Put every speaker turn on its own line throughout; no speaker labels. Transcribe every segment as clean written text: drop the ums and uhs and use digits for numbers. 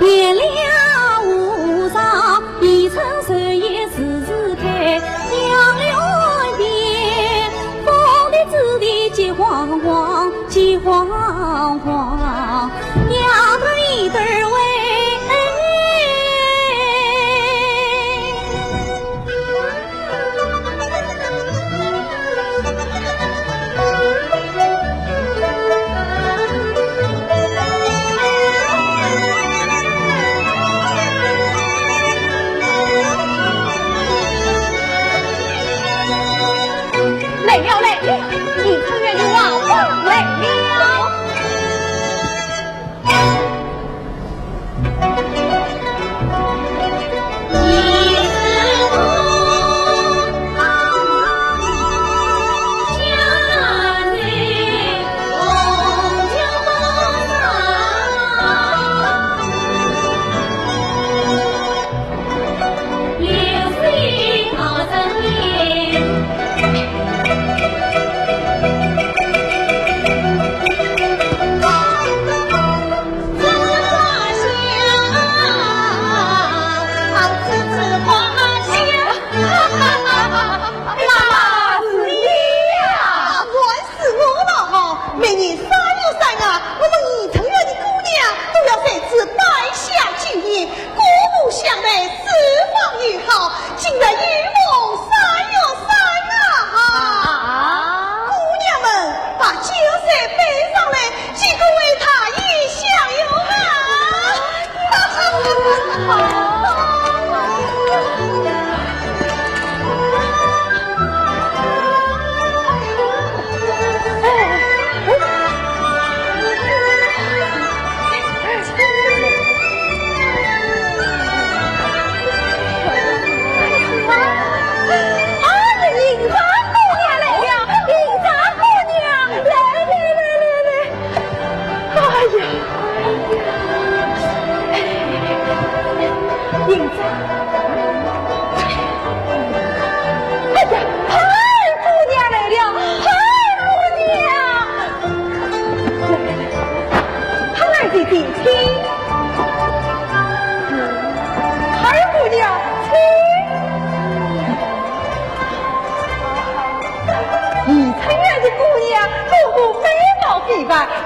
月亮无上，一城山野时时开，杨柳岸边，风的枝地急慌慌，急慌慌，娘的一对儿喂。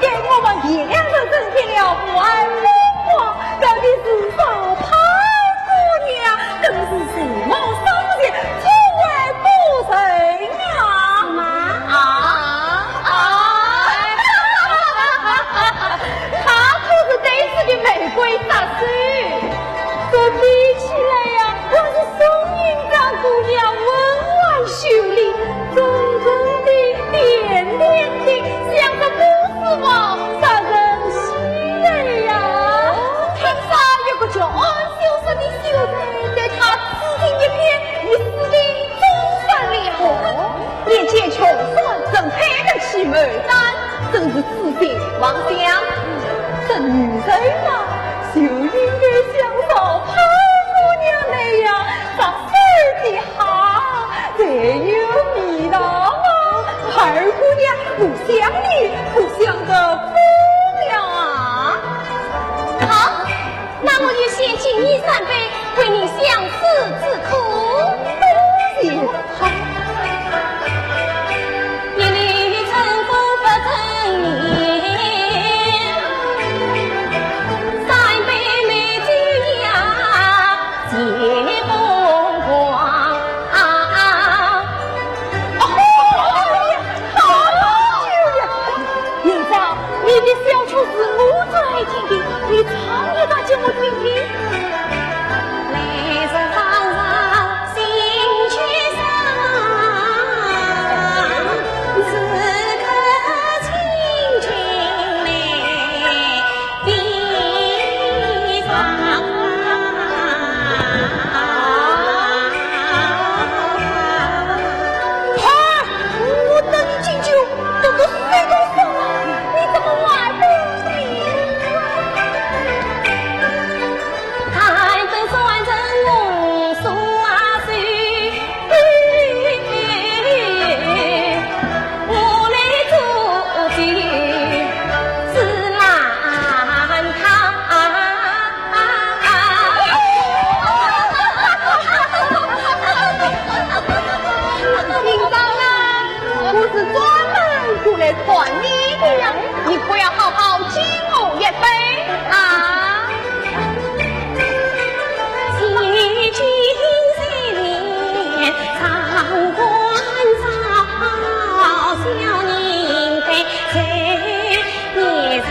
给我们爷俩都增添了不爱风光，到底是少潘姑娘，更是什么商业出外不成啊！他可是对此的玫瑰大师，说比起来呀，我是宋营长姑娘温婉秀丽，真正的点点的像个不是王杀人心人呀！天上有个叫安秀生的秀才，对他此情一片，一时的终善了。眼见穷酸正配得起牡丹，真是此情妄想。这女人嘛，就应该像少潘姑娘那样，把事的好，再有味道啊！二姑娘不想你，不想个姑娘啊！
好，那我就先敬你3杯，为你相思之苦。
多谢。好。
一缕尘风不成年，3杯美酒呀，皆风光。
你的呀，你不要好好敬我一杯啊！
几经岁月常关照，小人辈谁也长。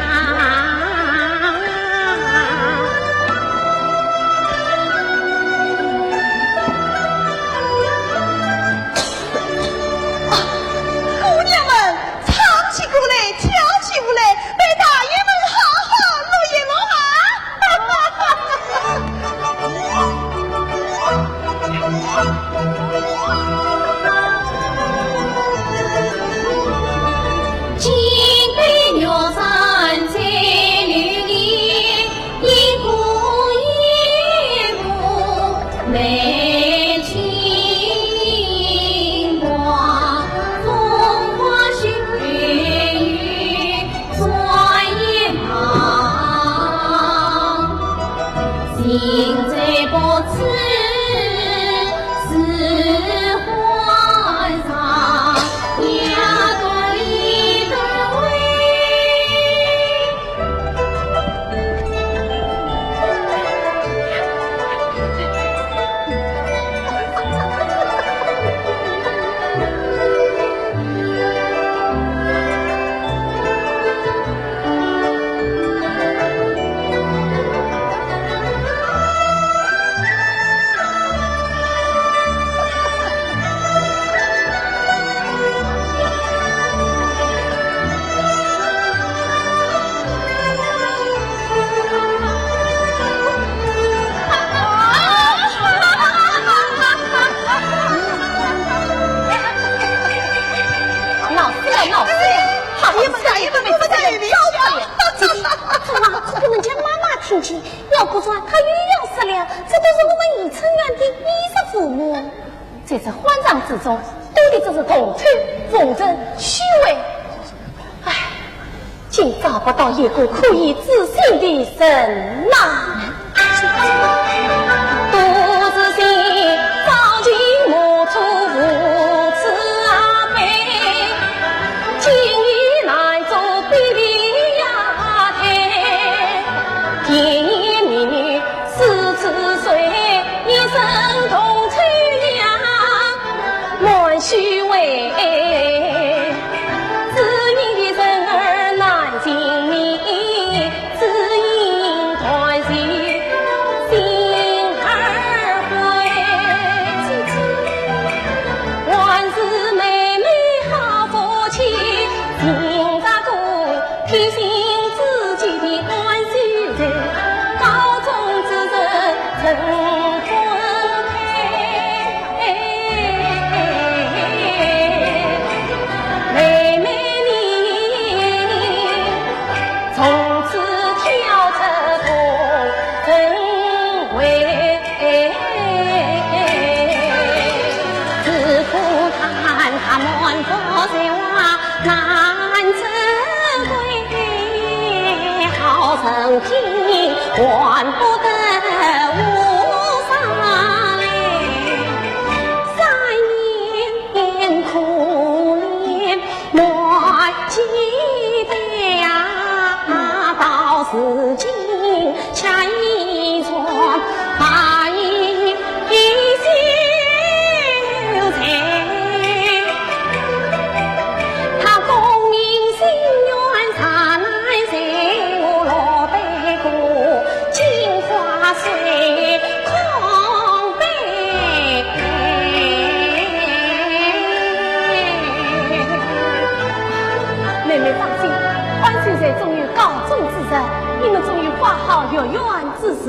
要不说他又要死了，这都是我们宜春院的衣食父母。这次慌张之中，对的只是同仇奉承、虚伪。唉，竟找不到一个可以自信的人呐！
独自心早经莫出无慈阿悲，今日来做比比呀台，甜言蜜语四次岁，一生同吹呀，满虚伪。曾经还不得无上泪，3年苦练莫记得呀，到如今恰一桩白衣秀才。他功名心愿啥来谁？金花水空杯，妹妹放心，万岁岁终于告终之日，你们终于画好有缘之事。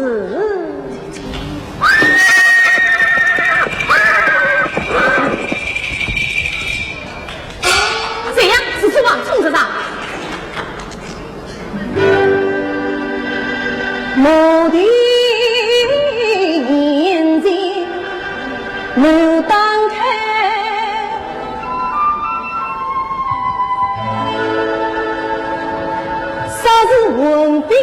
怎样？此次往冲着上。我的眼睛没当开，啥是文笔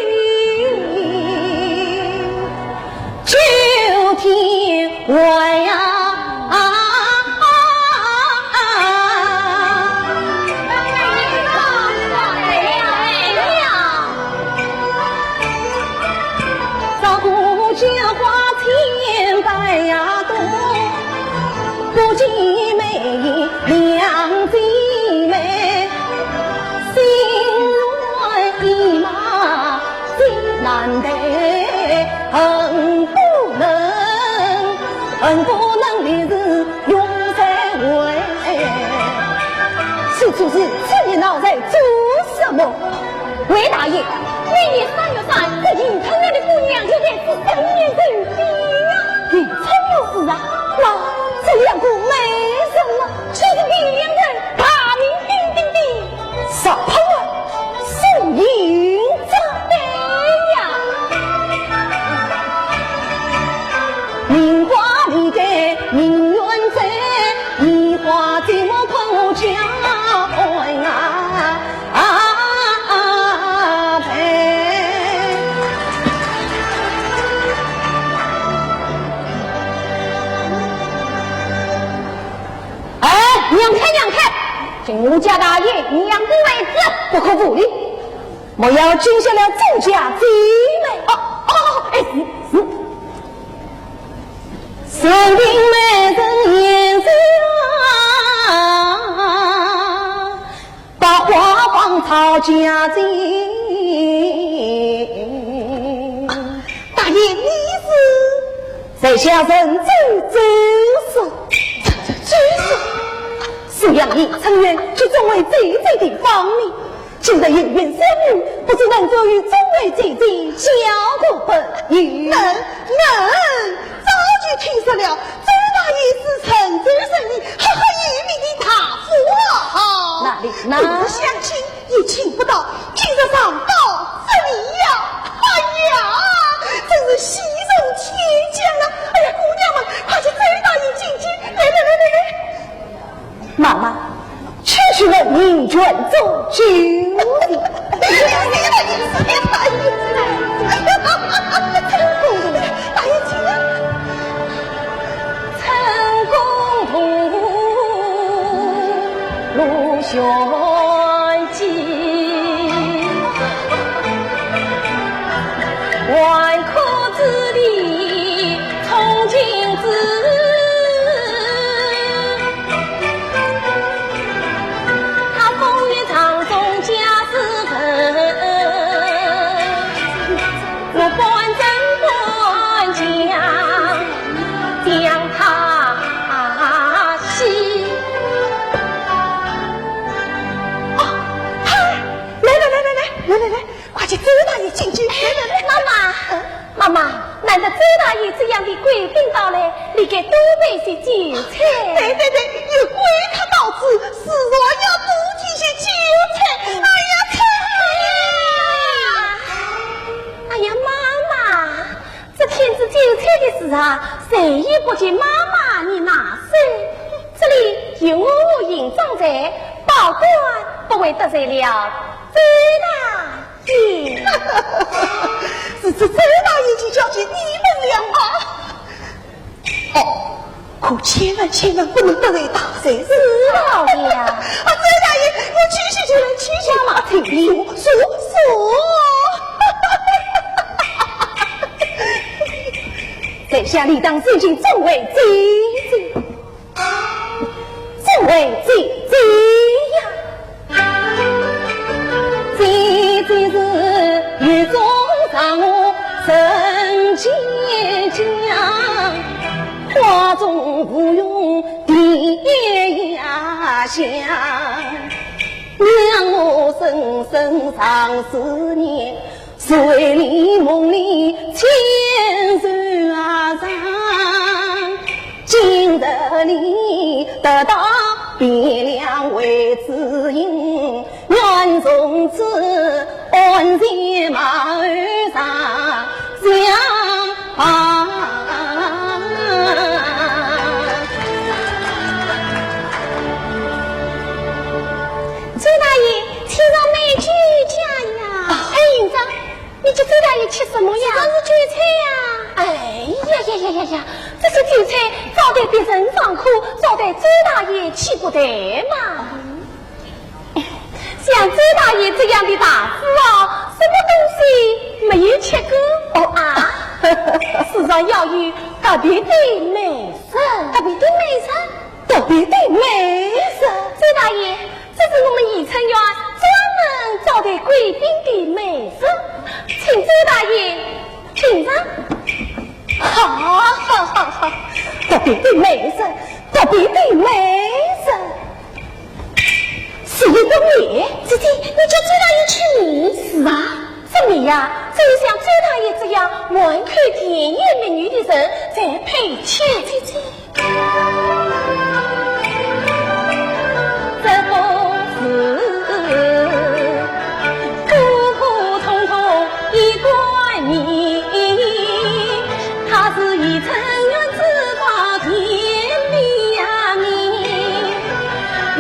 此处是此年老在做什么？
魏大爷，每年3月3，这迎春来的姑娘就得是3年人比呀。
迎春有事啊？那这两个没什么，
却是比两人大名鼎鼎的
少鹏儿、宋营长。
对呀，
名花里的名媛在，一花寂寞口家欢
娘看，请吴家大爷娘不为子，
不可无礼。我要惊吓了众家姐妹。神兵美人颜色啊，把花房草家进。大爷，你是在下人走手。苏阳义曾愿去中为姐姐的方面，今日应愿生女，不知能否与中为姐姐交个朋友？早就听说了，周大爷是诚挚生意，赫赫有名的大富豪。哪里呢？不相亲也请不到，今日上报这里呀！哎呀，真是喜从天降了！哎呀，姑娘们，快去周大爷进京！来！妈妈，区区人民卷走酒礼。大爷，请啊！
陈公图，陆玄机，万科之地，从今之。
来，快去周大爷进去！
妈妈，难得周大爷这样的贵宾到来，你给多备些酒菜。
对，有归他到此，自然要多提些酒菜。
哎呀，妈妈，这添置酒菜的事啊，谁也不见妈妈你拿手。这里有我营长在，保管不会得罪了周大爷。
是周大爷去交接你们俩啊！可千万不能得罪大帅是
老爷啊！
周大爷，我去就来取下马腿里说。在下理当尊敬众位姐姐，众位姐姐呀，姐姐是狱中上我曾坚强，花中无用爹呀香，让我深深长思念。水里梦里千岁啊上，今日里得到汴梁为知音，愿从此安在马儿上相伴。
周大爷，天上美酒佳呀！营长，你这周大爷吃什么呀？这是酒菜呀！哎呀，这些酒菜招待别人放苦，招待周大爷岂不得嘛？像周大爷这样的大富豪，什么东西没有吃过？世上要有特别的美食，特别的美食。周大爷，这是我们宜春园专门招待贵宾的美食，请周大爷品尝。
好，特别的美食。是姐姐，你叫周大爷去你是啊？怎么呀？就像周大爷这样文口甜言蜜语的人，才配娶姐姐。
这不是普普通通一官名，他是以成员之法天理呀命，平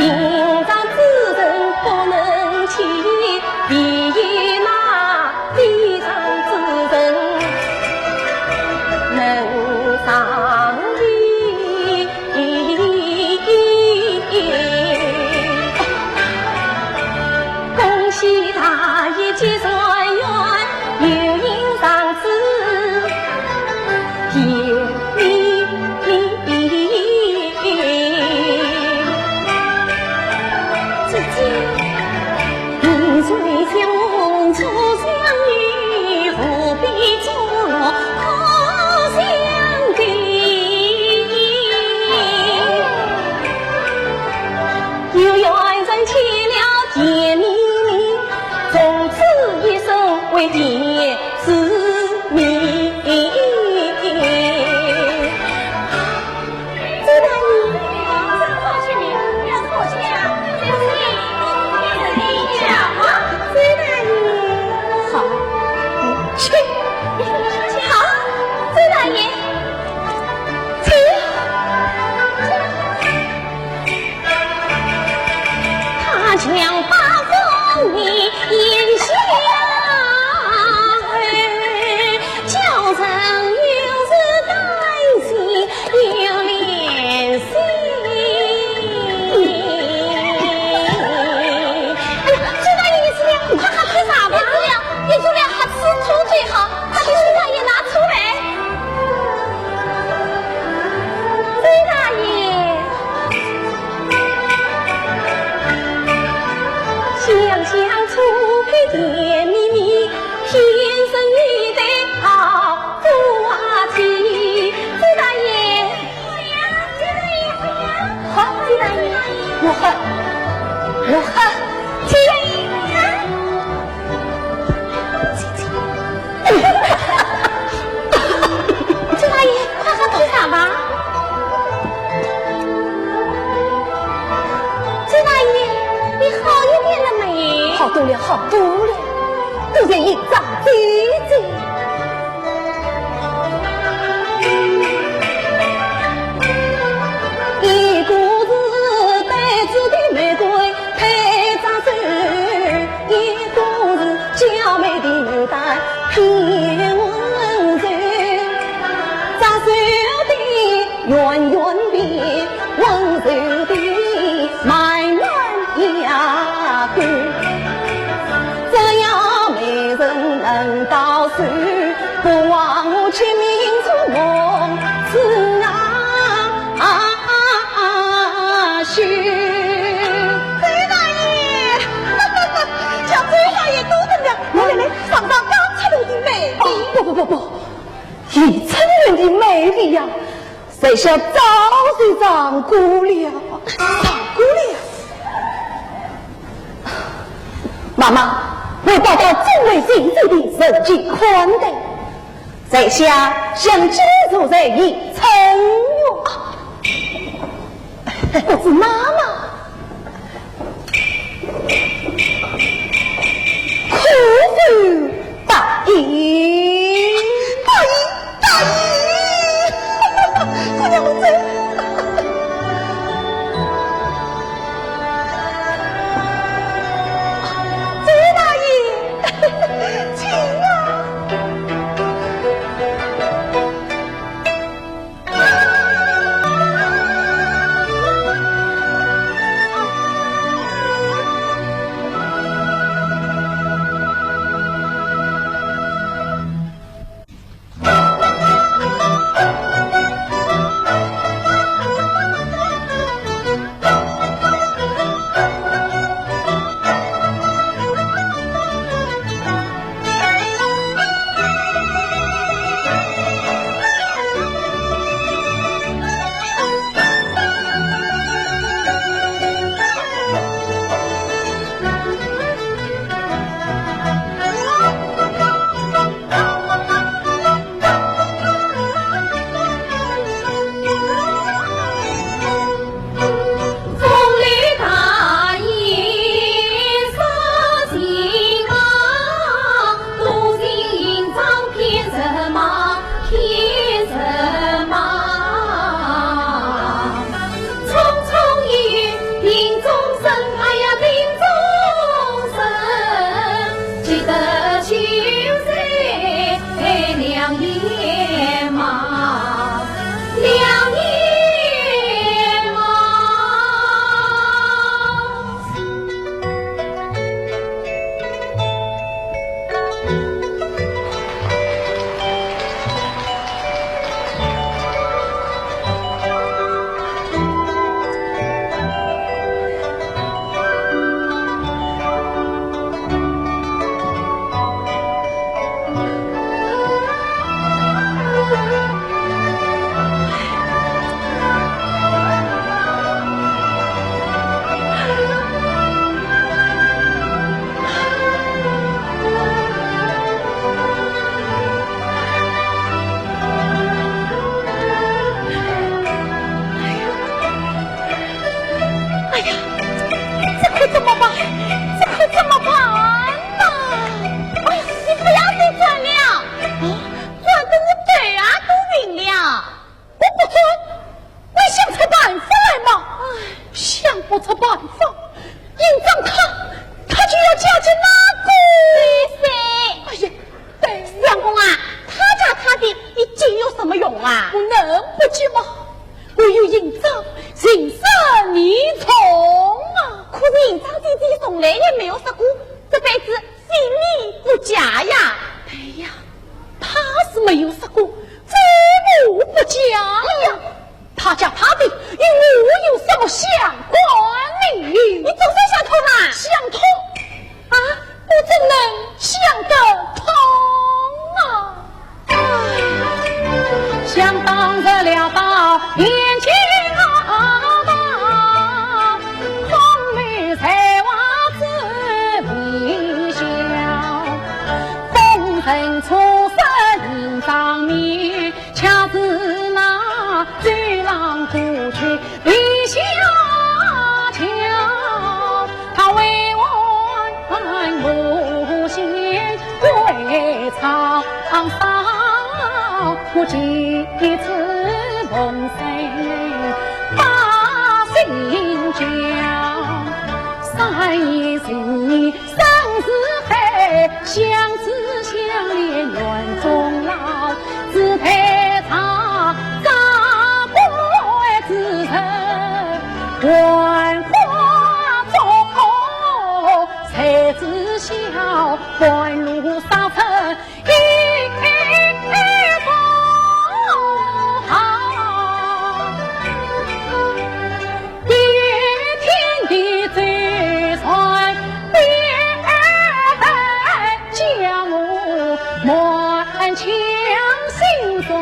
常之人不能欺，比那非常之人能上礼。恭喜大爷结团圆，有人上子甜蜜。姐姐，你最相逢初相遇，何必错落可相敌？有缘人结了甜蜜蜜，从此一生为甜丝蜜。周大爷，这好去你，要错去啊！这是你讲啊，周大爷。好，去。好，周大爷，请。他将八风你眼下，叫声有时担心有怜惜。哎呀，周大爷，你吃了，快快吃啥吧？也就了，还吃醋最好，快给周大爷拿出来。周大爷。想想初配甜蜜蜜，天生一对好夫妻。周大爷，周大爷，好，周大爷，我喝，周大爷，周大爷，快喝口茶吧。周大爷，你好一点了没？
好多了，好多了，都在一张姐姐。
一股子带刺的玫瑰配扎手，一股子娇美的牡丹偏温柔，扎手的圆圆的温柔的满满呀骨，这样美人能到手，不枉我亲命做梦是许。周大爷，像周大爷都这样，来，尝尝刚才路的美丽。
不，以成人的美丽呀，谁晓早就长过了，妈妈，我报答众位先生的人际宽待，在下想知足在一成我是妈妈，苦妇大姨，姑娘们走。周大爷，请啊。
从来也没有说过这辈子心里不嫁呀。
对呀，他是没有说过祖母不嫁呀。他家他的与我有什么相关呢？
你总算想通啦？
相通啊，我怎能想得通啊？想当着了到眼前啊，红梅菜娃子皮笑，风尘出身人上面，恰似那醉郎故去离下桥，他为我无限归沧桑，我几次梦醒把心交，三夜情意生死黑，相思相恋缘终老，只配他扎归之城万花中，才知晓半路沙尘一风好，一天地最传将我满腔心酸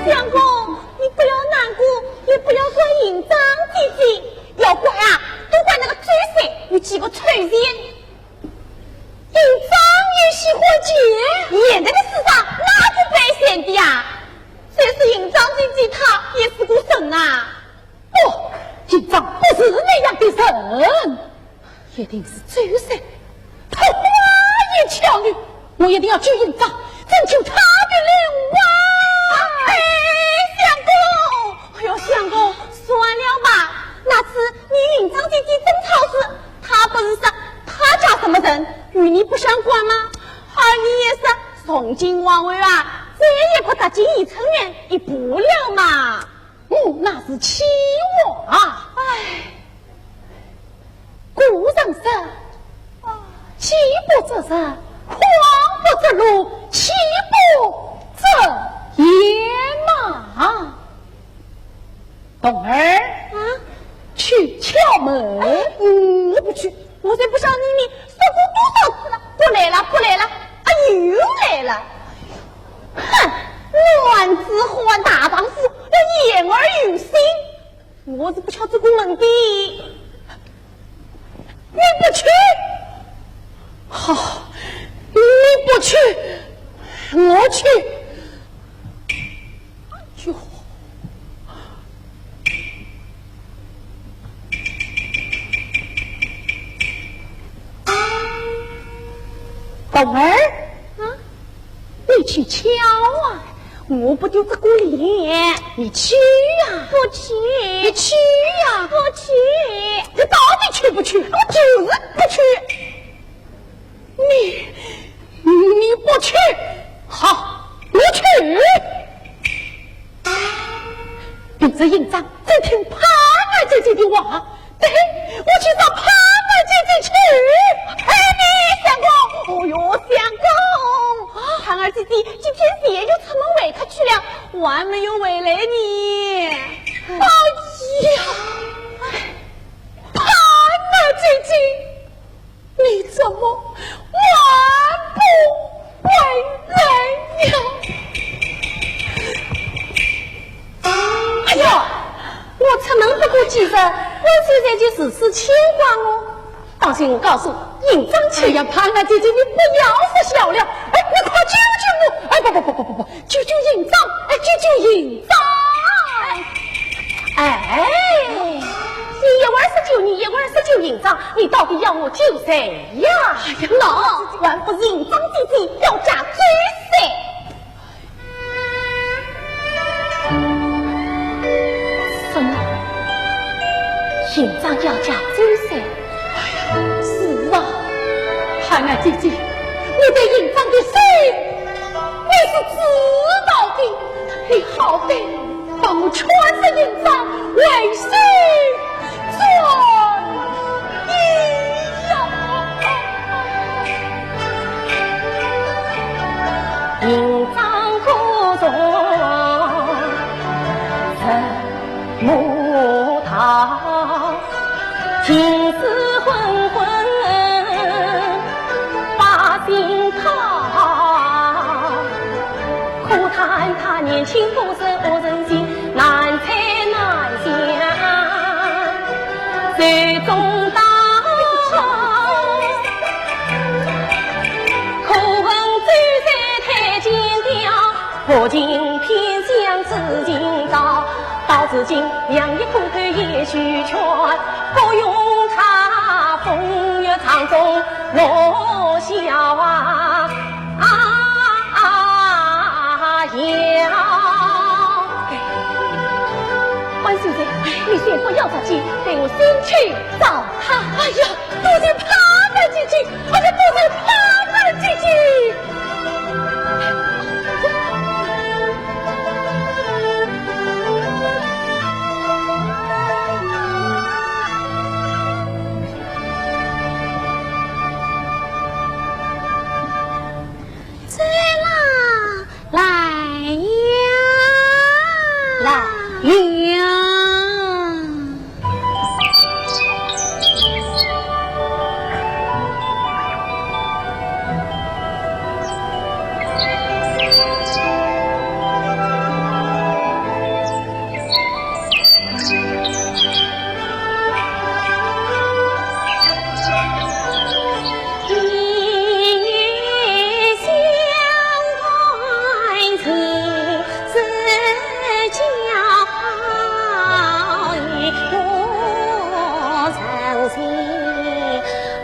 相公，你不要难过，也不要怪营长姐姐，要怪啊，都怪那个追谁有几个吹人。营长也喜欢姐，演这个世上哪个白显的呀？虽是营长姐姐，她也是个神啊。
不，营长不是那样的人，一定是追谁。他花言巧语，我一定要救营长，拯救他的灵啊！
哎，相公，哎呦，相公，算了吧。那次你营长姐姐争吵时，他不是说他家什么人与你不相关吗？而你也是从今往后啊，再也不踏进一层院一步了嘛。
那是期望啊！
哎，
古人说，饥不择食，荒不择路，饥不择言嘛。冬儿
啊，
去敲门。
我不去，我才不想你说过多少次了，不来了，不来了，啊，又来了。哼，男子汉大丈夫要言而有信，我是不瞧这个门的。
你不去，好，你不去，我去。哟，冬儿
啊，
你去敲啊！
我不就这个脸，
你去呀！
不去，
你去呀！
不去，
你到底去不去？我就是不去。你不去，好，我去。并着营长只听潘二姐姐的话，对，我去找潘二姐姐去。
哎，你相公，哦哟，相公，潘二姐姐今天夜就出门为他去了，我还没有回来呢。
哎呀，潘二姐姐，你怎么还不回来呀？哎呀，我出门不过几日，我现在就事事牵挂我。当心我告诉营长去呀，潘二姐姐，你不要说笑了，哎，你快救救我！哎，不，救救营长，哎，救救营长！哎，你一会儿是救你，一会儿是救营长，你到底要我救谁呀？哎呀，
那还不是营长姐姐要嫁追谁？
什么？
行长要嫁追噻。
哎呀，是啊，海儿姐姐，我对营长的心你是知道的，你好歹帮我劝着营长为师转意呀。
营长故中人木桃，情丝昏昏把心掏，苦叹他年轻不识恶人心，难猜难想最终到可恨追山太坚强，破镜偏向紫金刀，到至今两翼苦口也许全，不用他风月场中落笑啊要关小姐，你先不要着急，等我先去找他。
哎呀，不是他的姐姐，不是他的姐姐。
醉啦，来呀，
来
呀！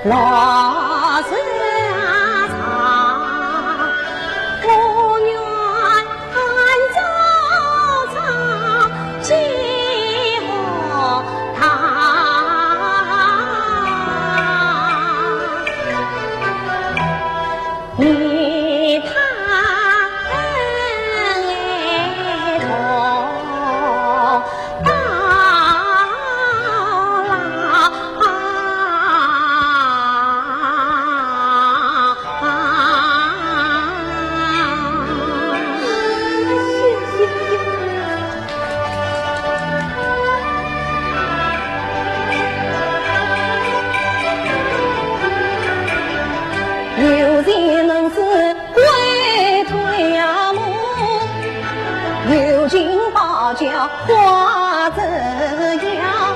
老山长，我愿朝朝结合他。你他有钱能是归退呀母，有金宝叫花子样，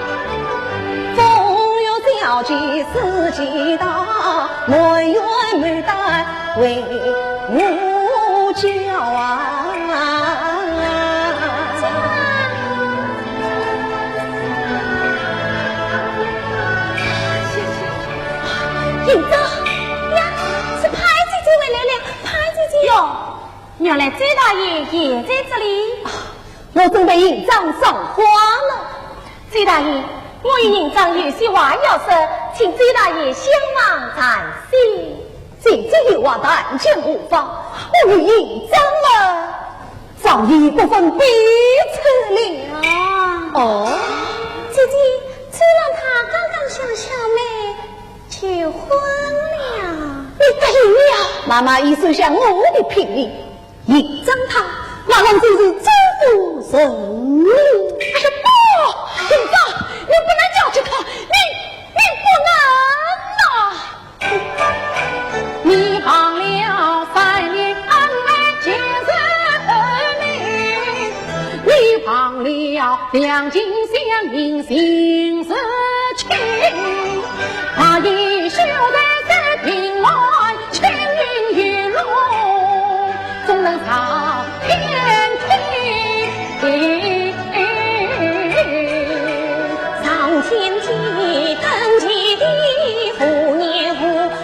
风有小计四季到，没缘没带为母教啊。营长呀，是潘姐姐回来了，潘姐姐哟，原来周大爷也在这里。
我准备营长赏花了。
周大爷，我与营长有些话要说，请周大爷先忙暂息。
姐姐有话但见无妨，我与营长了早已不分彼此了。
哦，姐姐，虽然他刚刚向小妹求婚了，
你答应了？妈妈已收下我的聘礼，营长他那人就是知府神灵。哎呀不，营长，你不能叫去他，你不能啊！
你放了3年安来结人命，你放了两情相印心事情，他已守在山平外，千云雨露，总能朝天庭。
上天梯，登基地，虎年虎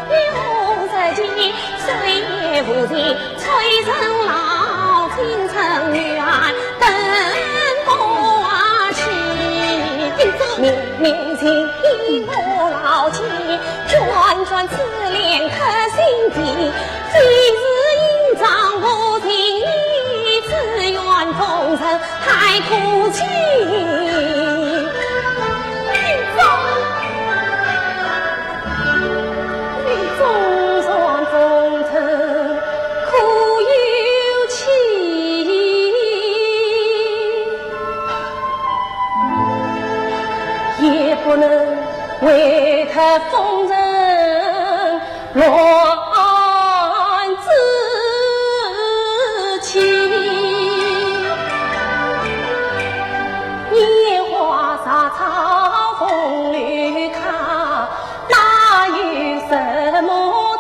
，60几，岁月无尽，催人老，青城远，等不起。
营长。
明情一目牢记，转转思念刻心底。今日应丈不听你，自愿终身还哭泣。不能为他风尘乱自欺，烟花洒草风雨卡，哪有什么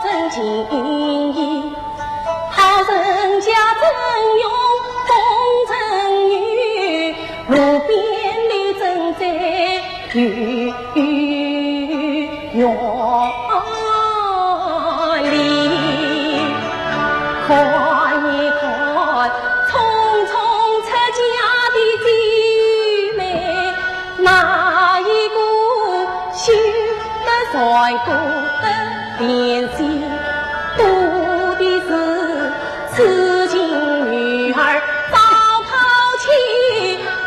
真情义？好人家真用风尘雨，路边绿正在雨园里，看一看匆匆出嫁的姐妹，哪一个修得才过得怜惜，多的是痴情女儿早抛弃，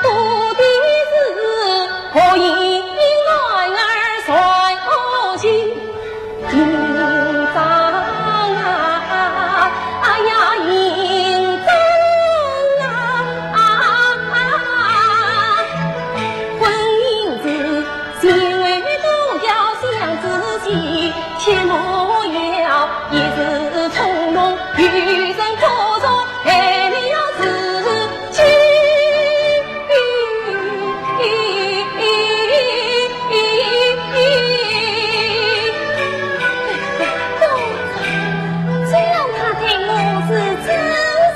多的是可以切莫要一时从容，余生苦衷还了自己。只要他对我是真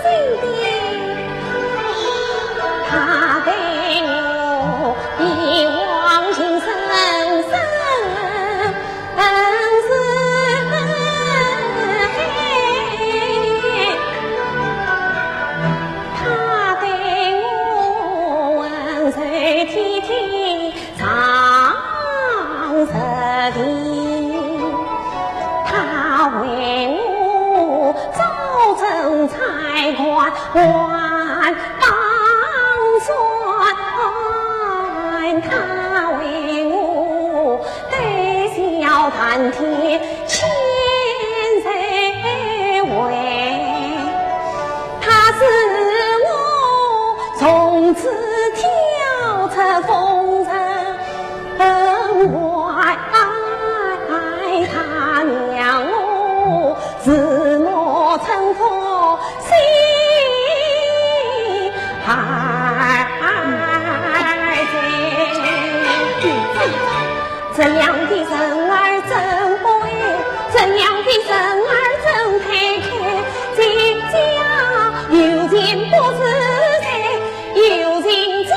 心的，他对我一往情深深。他为我早征才官还当算，他为我对笑谈天千岁为，他是我从此跳出风尘外。他娘我自我成佛心还在，这样的人儿真不爱，这样的人儿真太开，在家有钱不自在，有钱最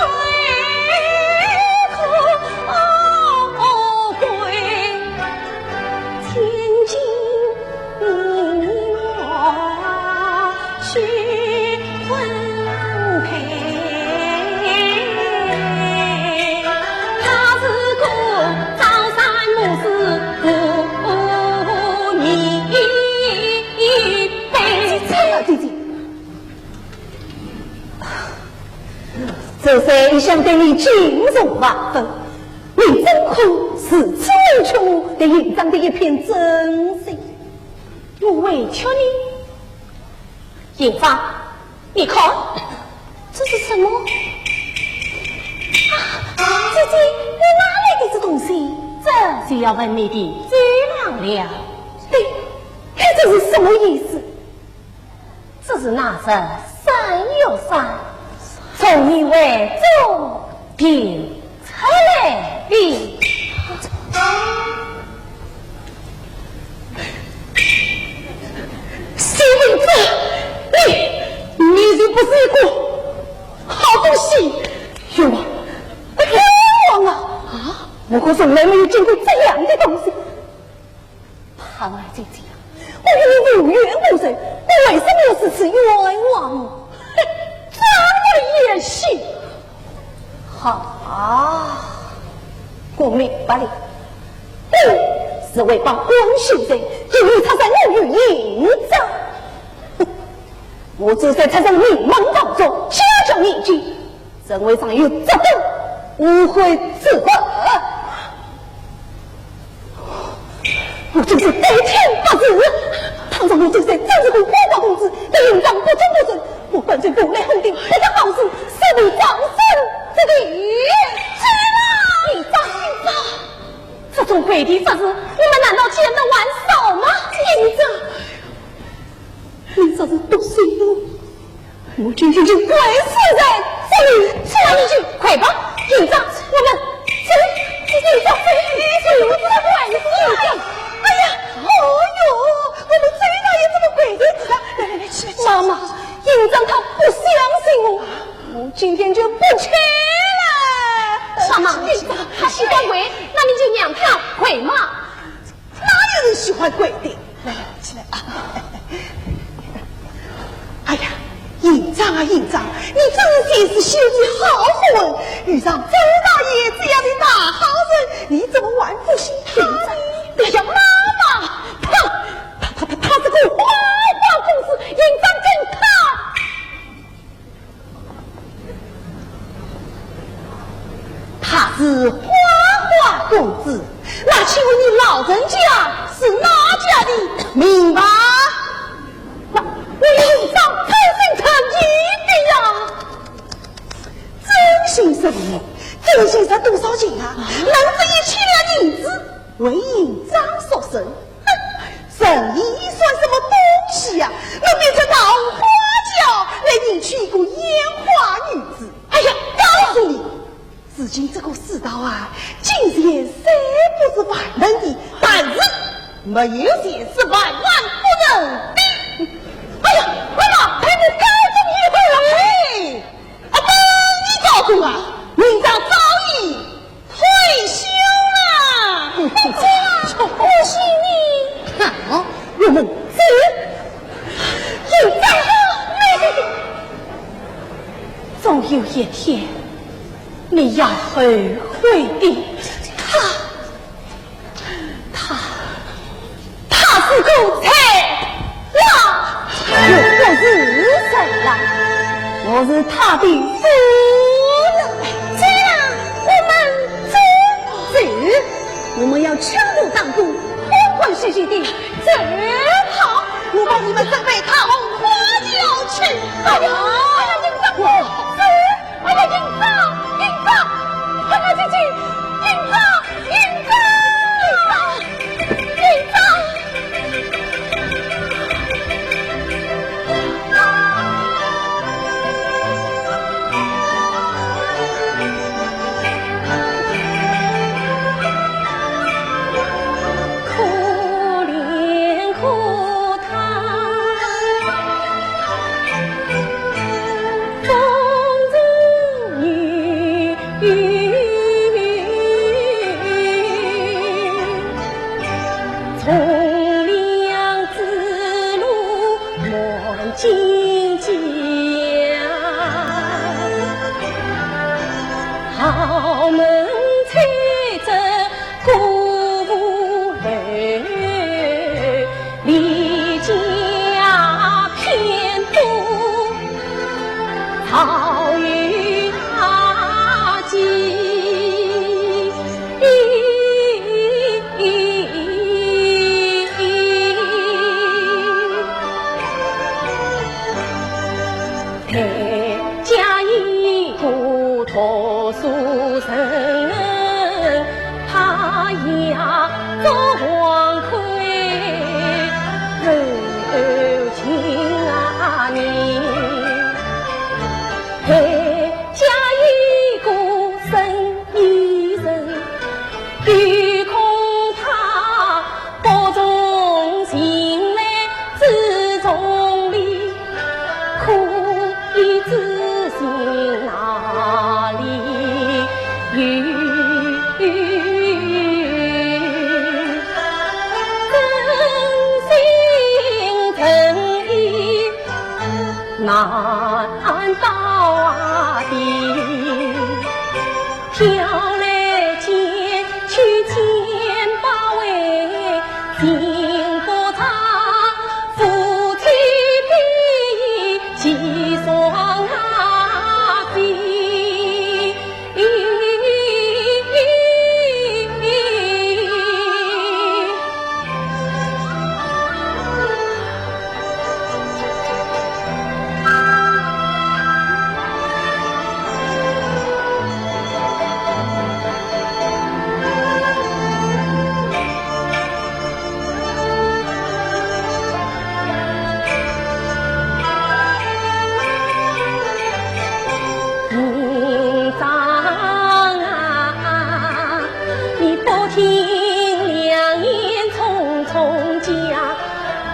这才一向对你敬重万分，你真可是此委屈我的营长的一片真心。我委屈你，营长，你看这是什么？姐姐，你哪来的这东西？这就要问你的姐娘了。对，这是什么意思？这是那是山有山。从你为中定出来的，谢公子，你就不是一个好东西，冤枉，冤枉啊！我可从来没有见过这样的东西。盼儿姐姐，我与你无冤无仇，我为什么要是此冤枉？这么也行，好，
我明白了，是为帮关秀才，就以他在我与营长。我就在他在命门当中掐上一句，认为上有责任，无悔自责。我就是对天发誓，倘若我就是在政治部花花公子对营长不忠不顺，我本就不来后定这个好事，是你长生之地。
营长，这种鬼的法子，你们难道见得玩少吗？营长，
你这是多水路，我今天就鬼死在这里，吃完你去，快吧，营长，我们走，营长，我们鬼死。哎呀，哦哟，我们最大也这么鬼的啊！来来来，去妈妈，营长他不相信我，我今天就不去了。
妈妈，他喜欢鬼，那你就让他鬼嘛。
哪有人喜欢鬼的？来，起来啊！哎呀，营长啊，营长，你自己是修的好魂，遇上周大爷这样的大好人，你怎么玩不心他呢？哎呀，妈妈，他是个花花公子，营长真他是花花公子，那请问你老人家是哪家的？明白？我营长诚心诚意的呀，真心实意，真心实多少钱啊？能值1000两银子，为营长所生。生意算什么东西呀？能变成桃花轿来迎娶一个烟花女子？哎呀，告诉你，如今这个世道啊，金钱虽不是万能的，但是没有钱是万万不能的。哎呀，妈妈，还不告诉你一回来？啊不，你告诉啊，营长早已退休了。这样，恭喜你！好，我们走。营长，总有一天你要后悔的。他是个才郎，我不是才郎，我是他的夫人。这样，我们走，我们要全部当工，欢欢喜喜的走。好，我帮你们准备踏红花轿去。哎呀，营长，哎呀，营长，快快进去，营长。豪门催着古人，离家偏途，草与他寄。家一股脱俗生，他呀做黄魁柔情啊你，家一股生意人，欲恐他不忠心来自重理，苦以自心哪里有真心诚意难到啊的，挑来见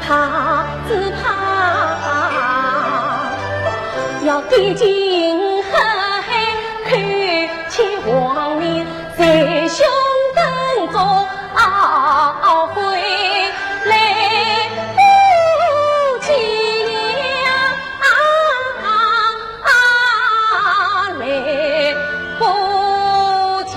怕只怕要赶紧喝海看见皇明，在胸灯中回来不及呀，来不及。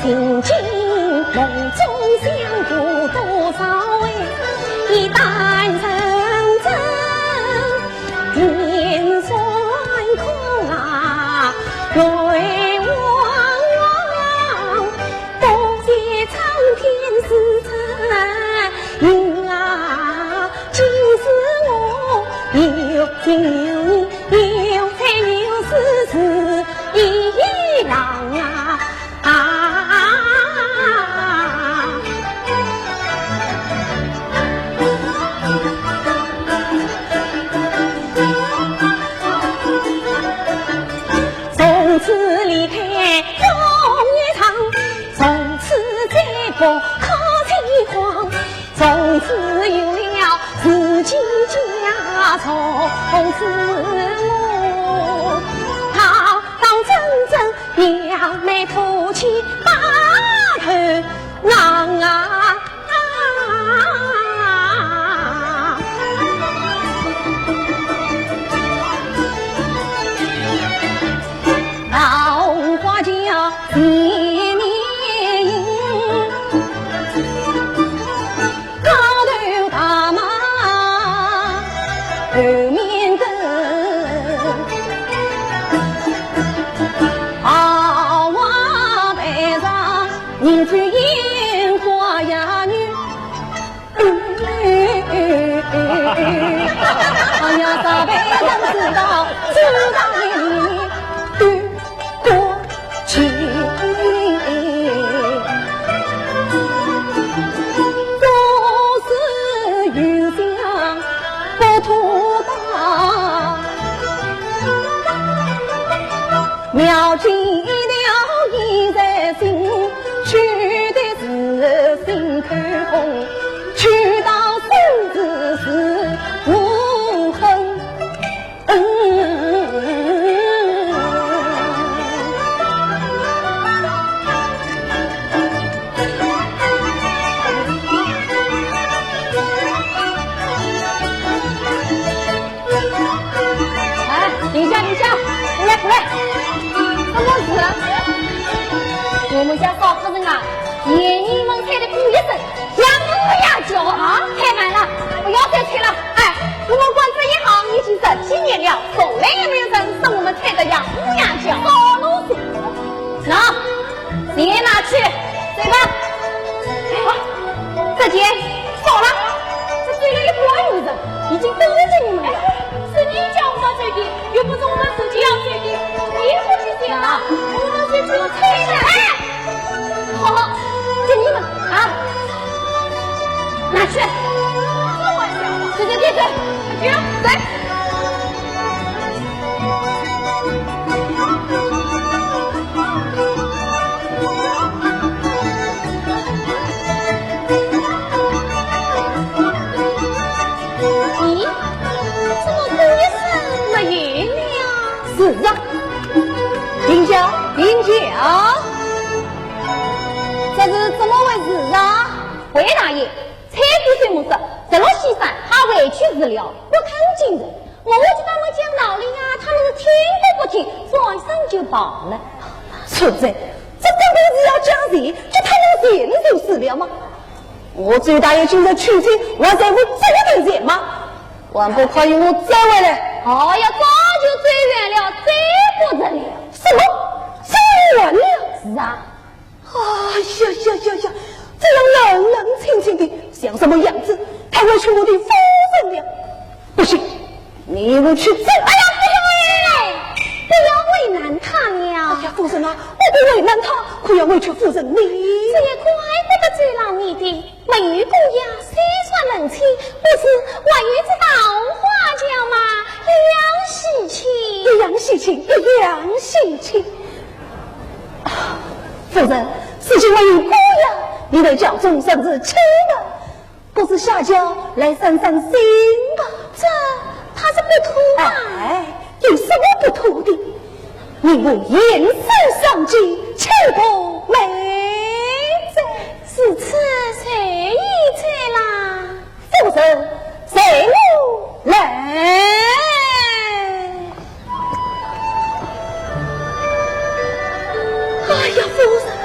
曾经梦中想过多少回，一旦成真，年算空啊，泪汪汪。多谢苍天赐辰运啊，今世我有情有义，有才有事是一样啊。从此离开风月场，从此再不靠凄狂，从此有了自己家，从此我堂堂正正两眉吐气把头昂啊。年年迎，高头大马后面跟，豪华板上人穿烟花呀女，哎呀，早被人知道，知道你。妙计了意在心，去的是心口红，去到生子是无痕。
我们家少夫人啊，爷你们猜的不一声，像乌鸦叫啊！太慢了，不要再猜了。哎，我们管这一行已经10几年了，从来也没有人是我们猜的像乌鸦叫。少啰嗦，那钱拿去，对吧？好，这钱少了，这堆了一包油子，已经等着你们了。是你叫我们最低，又不是我们自己要最低，你不去写了，我们就只有猜了。哎，好好，给你们啊，拿去。开玩笑嘛，对对对对，去来。是啊，丁香，这是怎么回事啊？回大爷，蔡主随我说，这老先生他委屈治疗，不肯进人，我就他们讲道理啊，他们是听都不听，转身就跑了。楚子，这根本是要讲谁？就他能接受治疗吗？我最大爷今日去亲，我在乎这个人吗？万不可以我走回来。哦呀，早就追远了，追不得了。什么？追完了？是啊。呀，这样冷冷清清的，像什么样子？太委屈我的夫人了。不行，你我去走。哎呀，不要为难他了。哎呀，夫人啊，我不为难他，可要委屈夫人你。这也怪不得这老你的，美玉姑呀，虽算冷清，不是我与这道话叫嘛，一样喜庆。夫人，事情没有过呀，你得叫众生子亲的，不是下轿来散散心吧？这他是不图啊？哎，有什么不图的？你我言辞相近，岂不美哉？是此谁一猜啦？夫人，随我来。哎呀，夫人啊！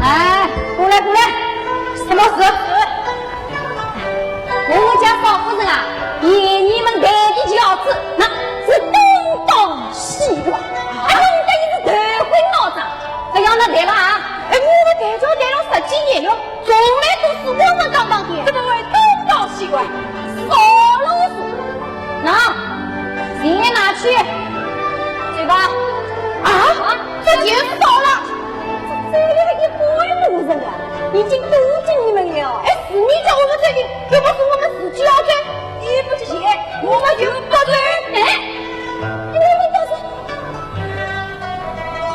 哎，过来，什么事？我们家少夫人啊，爷你们带的轿子，那是东东西望，还弄得你是头昏脑胀。这样那来了啊！哎，我们带轿带了10几年了，从来都是我们当当的，怎么会东倒西歪？少啰嗦！那钱拿去，对吧？啊，这钱少了。这里的一百多人啊，已经都进你们了。哎，是你叫我们这里，又不是我们自己要追，你不去钱，我们就不追。哎，你们倒是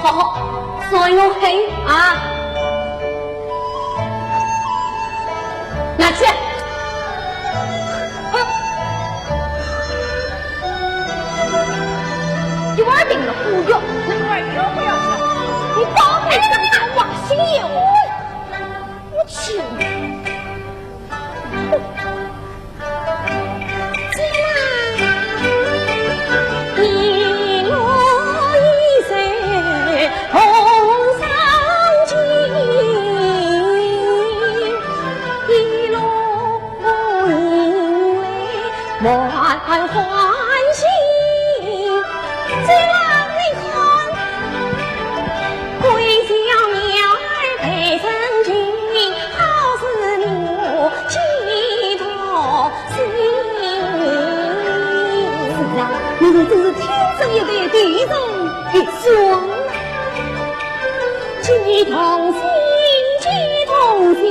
好，所有黑啊，拿去。一碗顶了不要，那碗又不要吃。你倒霉了，你看我心也我去。万欢喜，这让你看，归小苗儿配成亲，好似牛鸡头心。是啊，你们真是天生一对，地中一双，鸡同心，鸡同心。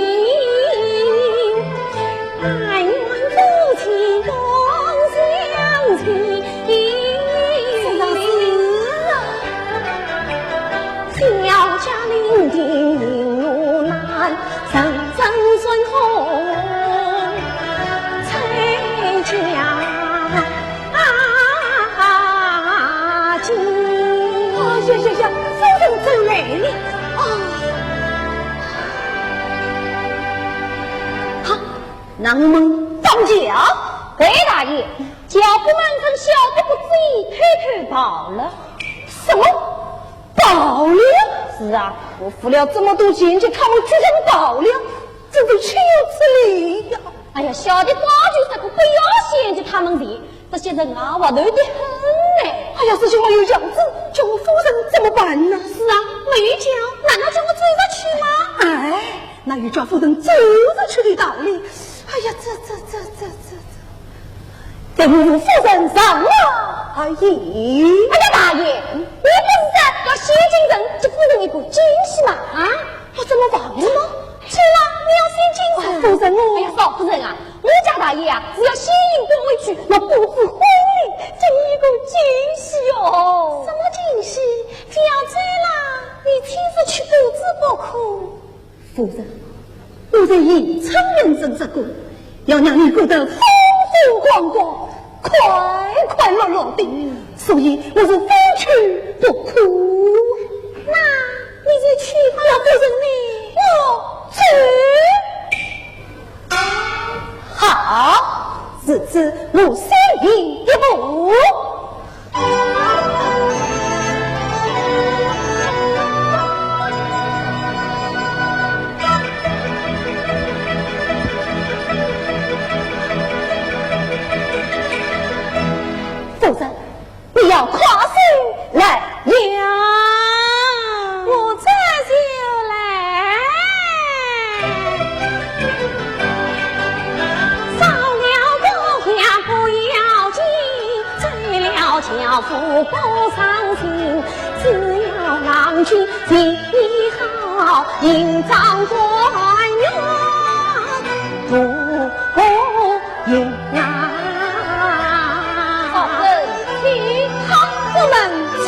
孙红崔家金，行，夫人走来了啊！
让我们放假。
回大爷，脚夫们曾晓得不知意，偷偷跑了。
什么？跑了？
是啊，
我付了这么多钱，就他们居然跑了，真是岂有此理呀！
哎呀，小的早就说过不要嫌弃他们的，这些人啊，我头的很哎。
哎呀，师兄没有样子，叫我夫人怎么办呢？
是啊，没有脚，难道叫我走着去吗？
哎，那有叫夫人走着去的道理。哎呀，这，等夫人上了而已。
哎呀，大爷，你不是说要先进城给夫人一个惊喜吗？啊，
我怎么忘了吗？
是啊，你要先进城。
夫人
哎呀，少夫人啊，我家大爷啊，只要先引我回去，那不是婚礼，这一个惊喜哦。
什么惊喜？只要这啦，你亲自去布置不可。夫人，我在宜昌人生这个，要让你过得风风光光、快乐的，所以我是非去不可。那你就去吧，夫人你我去。好，此次我先行一步。夫人，你要跨岁来呀！
我这就来。烧了锅呀不要紧，醉了轿夫不伤心，只要郎君记好，营长官员不应啊。
我们去。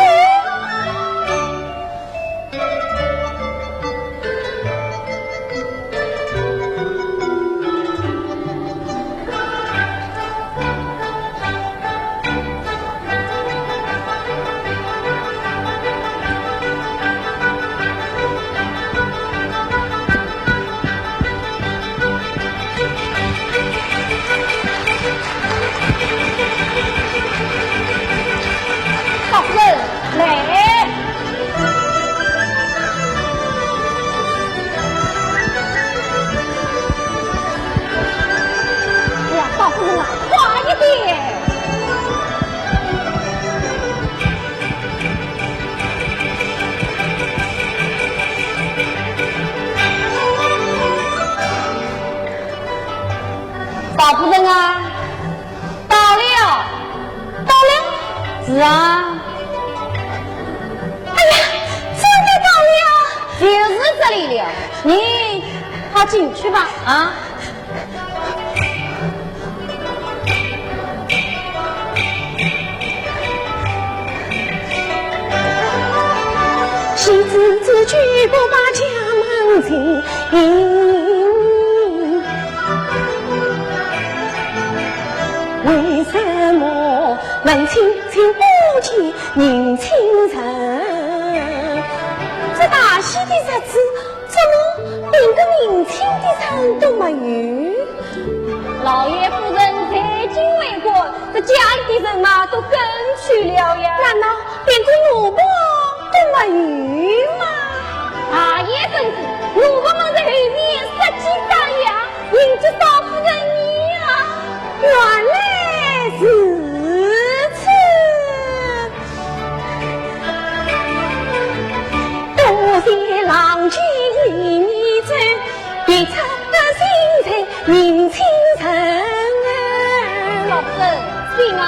老夫人啊，到了，是啊。
哎呀，真的到了，
就是这里了，你好进去吧啊。
妻子自举不把家门进，为什么问亲亲不见认亲人？这大喜的日子，怎么连个认亲的人都没有？
老爷夫人在京为国，这家里的人嘛都跟去了呀。
难道连个萝卜都没有吗？
大爷真是，萝卜们在后面杀鸡打鸭，迎着少夫人你啊！
原来如此，多谢郎君与你走，别出心裁认亲人。
老夫人，请啊。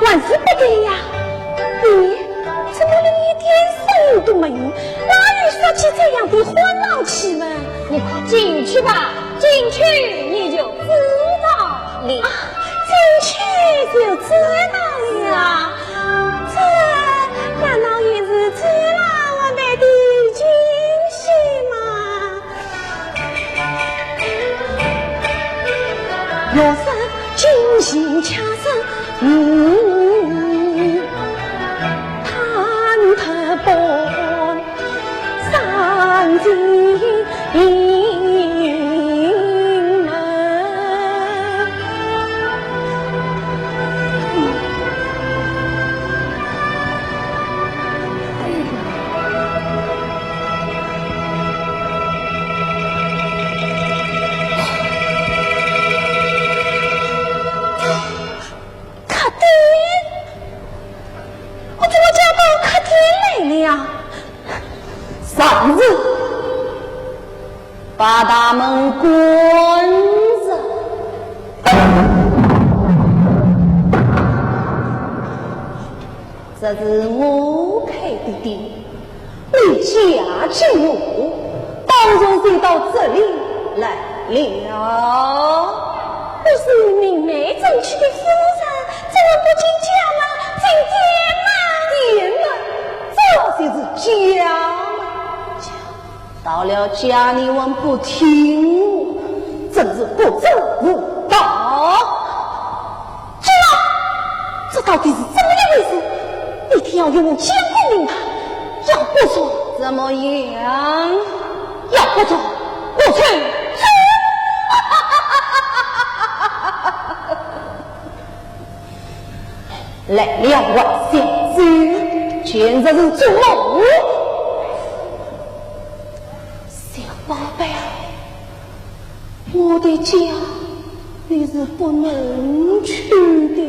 万事不对呀！你怎么连一点声音都没有？哪里说起这样的欢闹气呢？
你快进去吧，进去你就知道了。
进去就知道了。这难道也是知了我们的惊喜吗？要是精心恰身，贪特本三金门。上日把大门关着，这是我开的店，你家进我，当然是到这里来了。
我是你没争取的夫人，怎么不进家门？进
店门，这就是家。到了家你还不听我，真是不知无道。知道这到底是怎么一回事？一定要用监控令他，要不说怎么样？要不说我去来了万小子，简直是做梦。宝贝，我的家你是不能去的。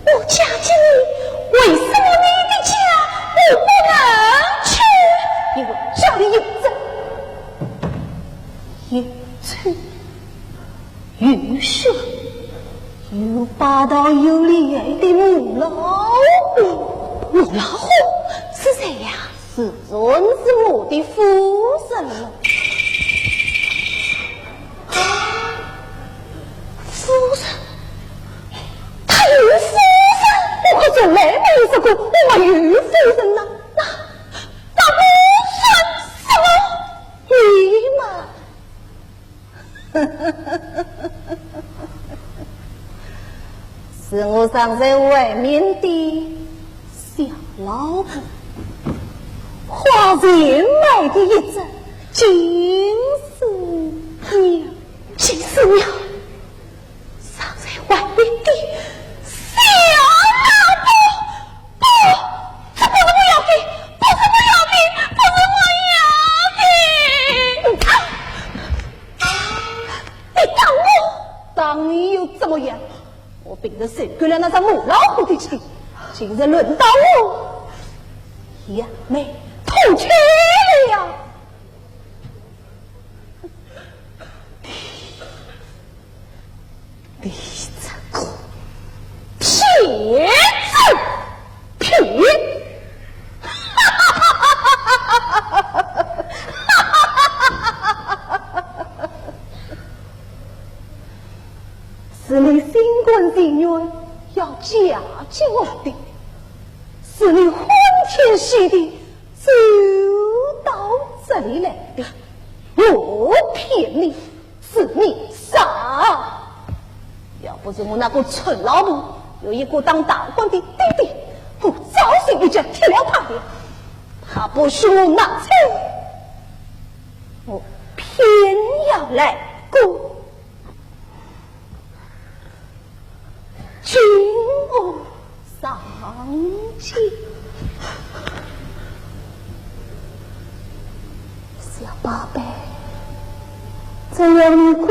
我嫁给你，为什么你的家我不能去？
因为家里有罪，于是有霸道有厉害的母老虎。
母老虎是谁呀？
是准是我的夫人了。
夫人，她有夫人，
我可从来没有说过我有夫人呐。
那不算什么？
你嘛，是我尚在外面的小老婆。花钱买的一只金丝鸟，
金丝鸟，尚在外面的小老婆，不，这不是我要的，不是我要的，不是我要的！你打我，
当你又怎么样？我秉着谁给了那张母老虎的情，今日轮到我，也没痛去了。你这个骗子，骗！是你心甘情愿要嫁给我的，是你欢天喜地走到这里来的。我骗你，是你傻。要不是我那个蠢老母有一个当大官的弟弟，我早是一脚踢了他的。他不许我拿钱，我偏要来过。请我上街，小宝贝，只要你乖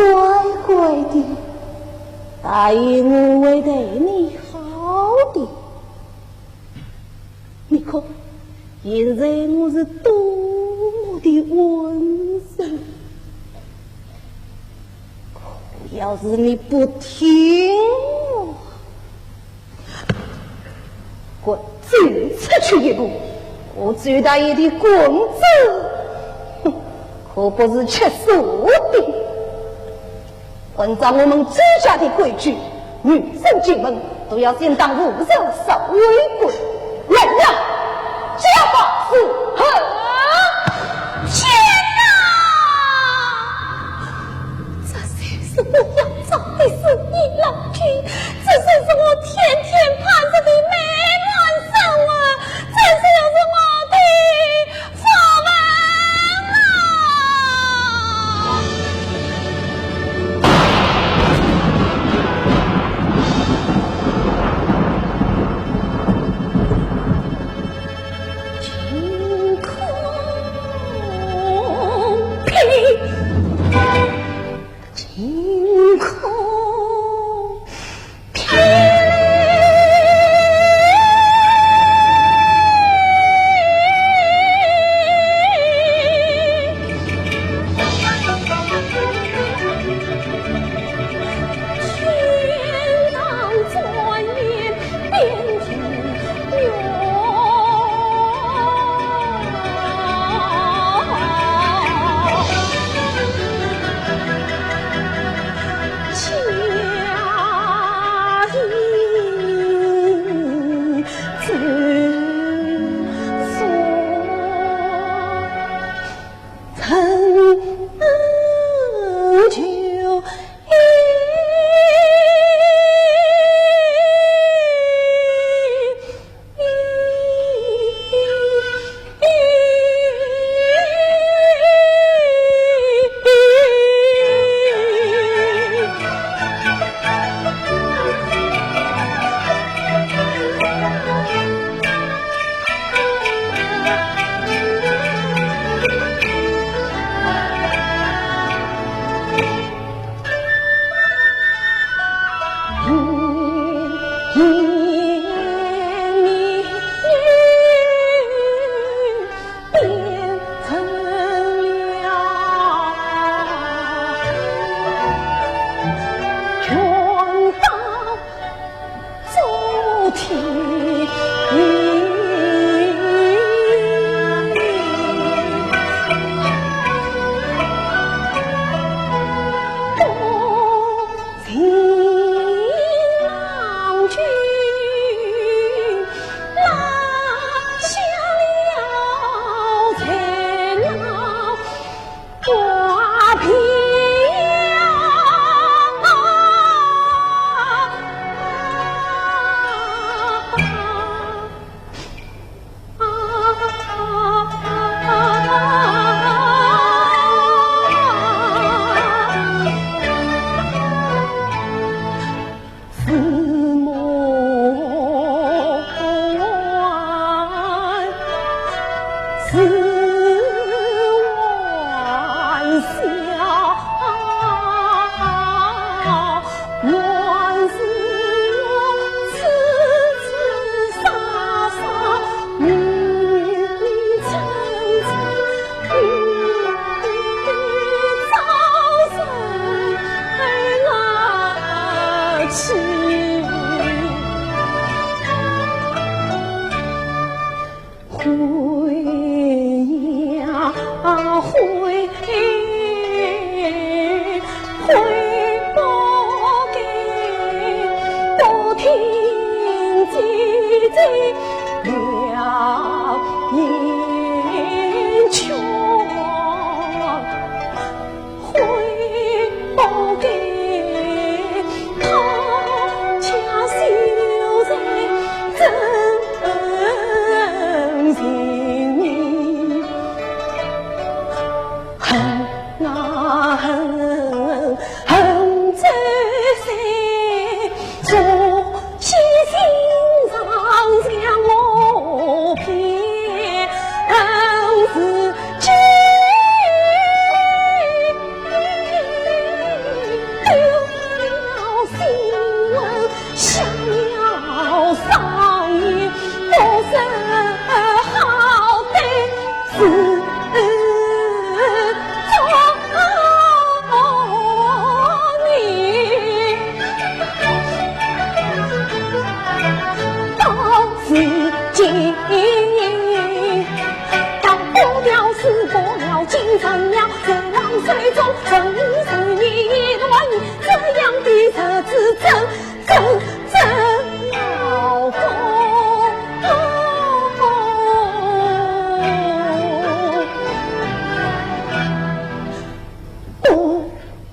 乖的答应我会对你好的。你看，现在我是多么的温顺，要是你不听我，我走出去一步，我最大一的棍子，可不是吃素的。按照我们自家的规矩，女生进门都要先当五人守为贵。来呀，家法是何？
天哪！这才是我要找的事。这真是我天天盼着的美满生活，真是又是我的福分晴空霹天当转眼变天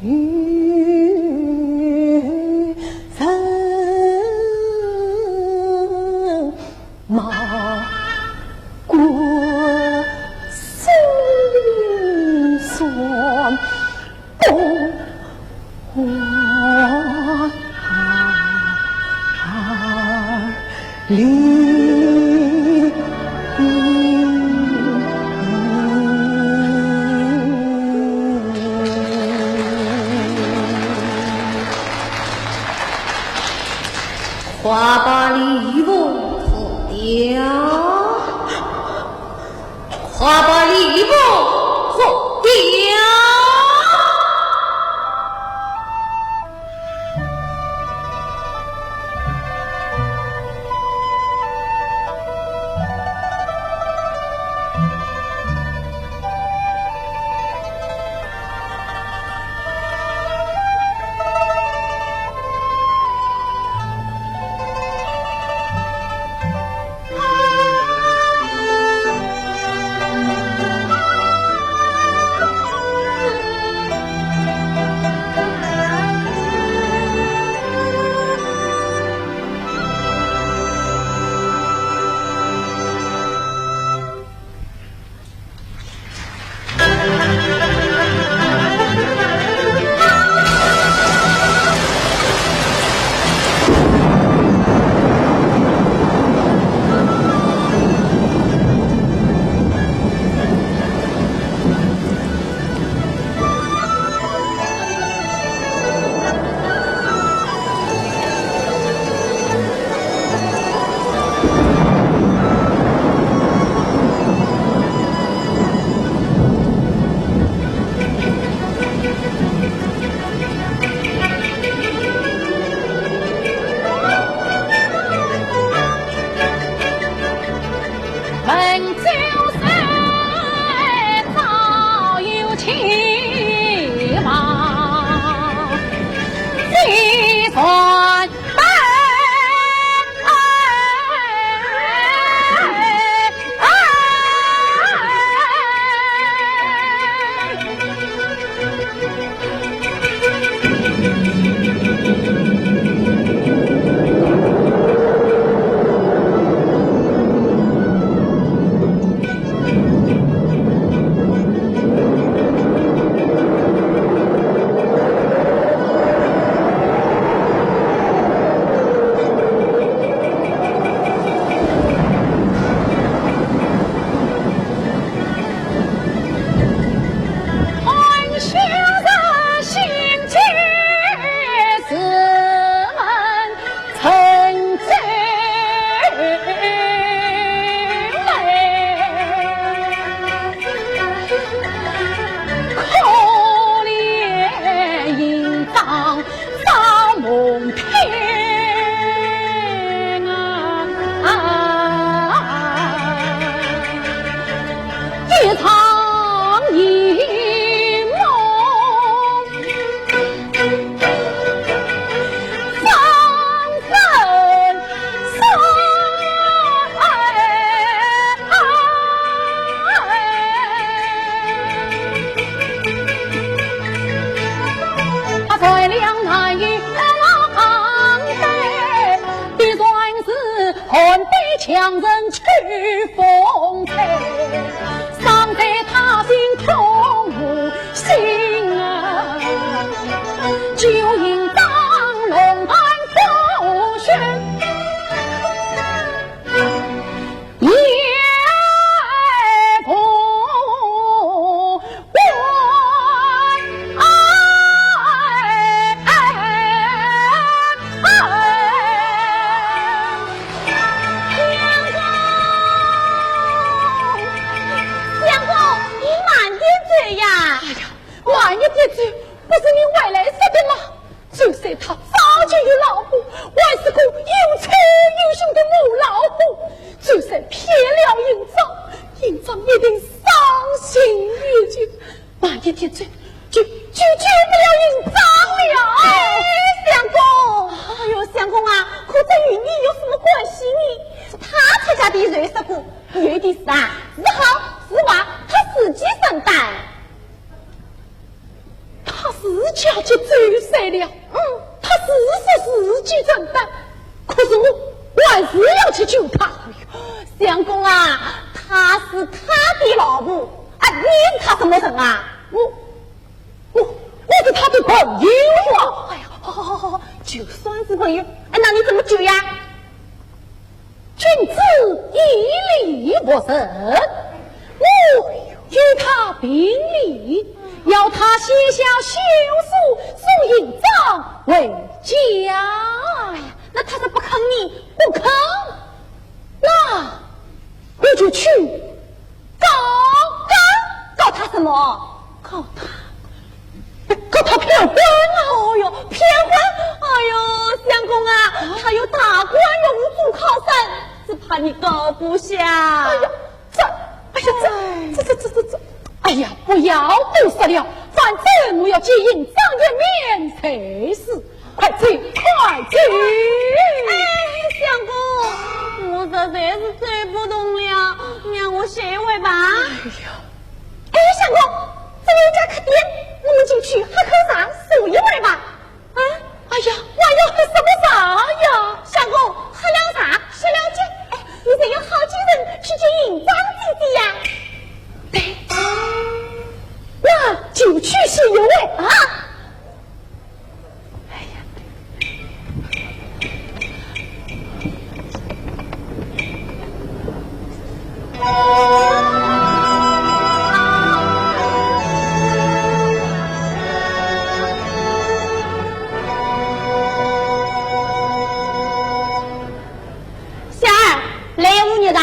雨纷离。
花把礼物脱掉，花把礼物脱掉。
强人去风采，伤在他心空无心啊！就应当龙盘风轩，也不万一这句不是你外来说的吗？就算他早就有老婆，还是个有车有胸的母老婆。就算骗了营长一定伤心欲绝。万一这句就救不了营长了。
哎，相公，哎呦，相公啊，可这与你有什么关系呢？他参加的瑞士股，有的是啊，是好是坏，他自己承担。
他自家就走散了，他是自己承担，可是我还是要去救他。
相公啊，他是他的老婆啊，你是他什么人啊？
我是他的朋友啊！
哎呀，好，就算是朋友，哎，那你怎么救呀？不成？我与他并立，要他写下休书送营长为家。
那他是不坑你，
不坑，那我就去告他什么？告他骗婚啊！
哦哟，骗婚！哎呦，相公啊，他有大官又无主靠山，只怕你告不下。
哎呀，这，哎呀，不要都死了，反正我要接营长的面才是。快去！
哎，相公，我实在是走不动了，让我歇会吧。
哎，相公，这有家客店，我们进去喝口茶，数一会儿吧。啊，哎呀，我要喝什么茶呀？
相公，喝凉茶，歇了酒。哎，你这有好几人去接营长弟弟呀？
对，那就去歇一会啊。
小二，来无你啥？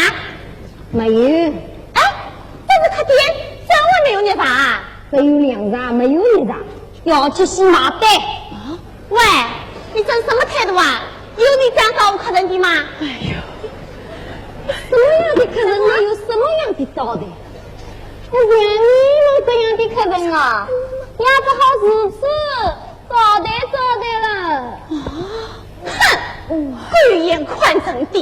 没有，
哎，这是客店，怎么没有你啥？
只有两张，没有一张。
要去洗马袋。喂，你这什么态度啊？有你这样招呼客人的吗？
哎呦，什么样的客人呢？有什么样的招待？我像你们这样的客人啊，也不好如此招待了。
哼，贵言宽正的，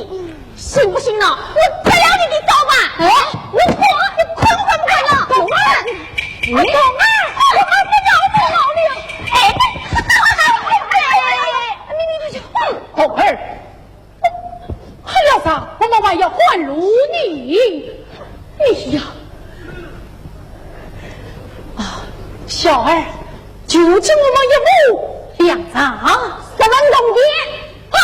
信不信呢？我割了你的刀吧！哎，你滚！你滚不滚了？狗儿，狗儿，我不要不老了！哎，
狗儿，还要啥？我们还要还如你。哎呀，啊，小儿，就请我们一目两张，
什么东西？
啊！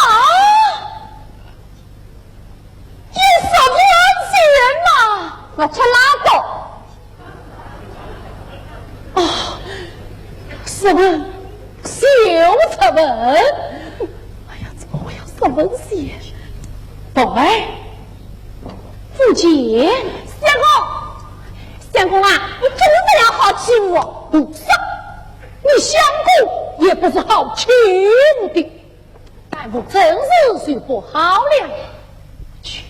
你什么钱嘛？
我吃拉倒！
啊，什么小什么？哎呀，怎么会有什么些？宝贝，不接。
相公啊，你真是要好欺负！
不是，你相公也不是好欺负的，但我真是睡不好了。去，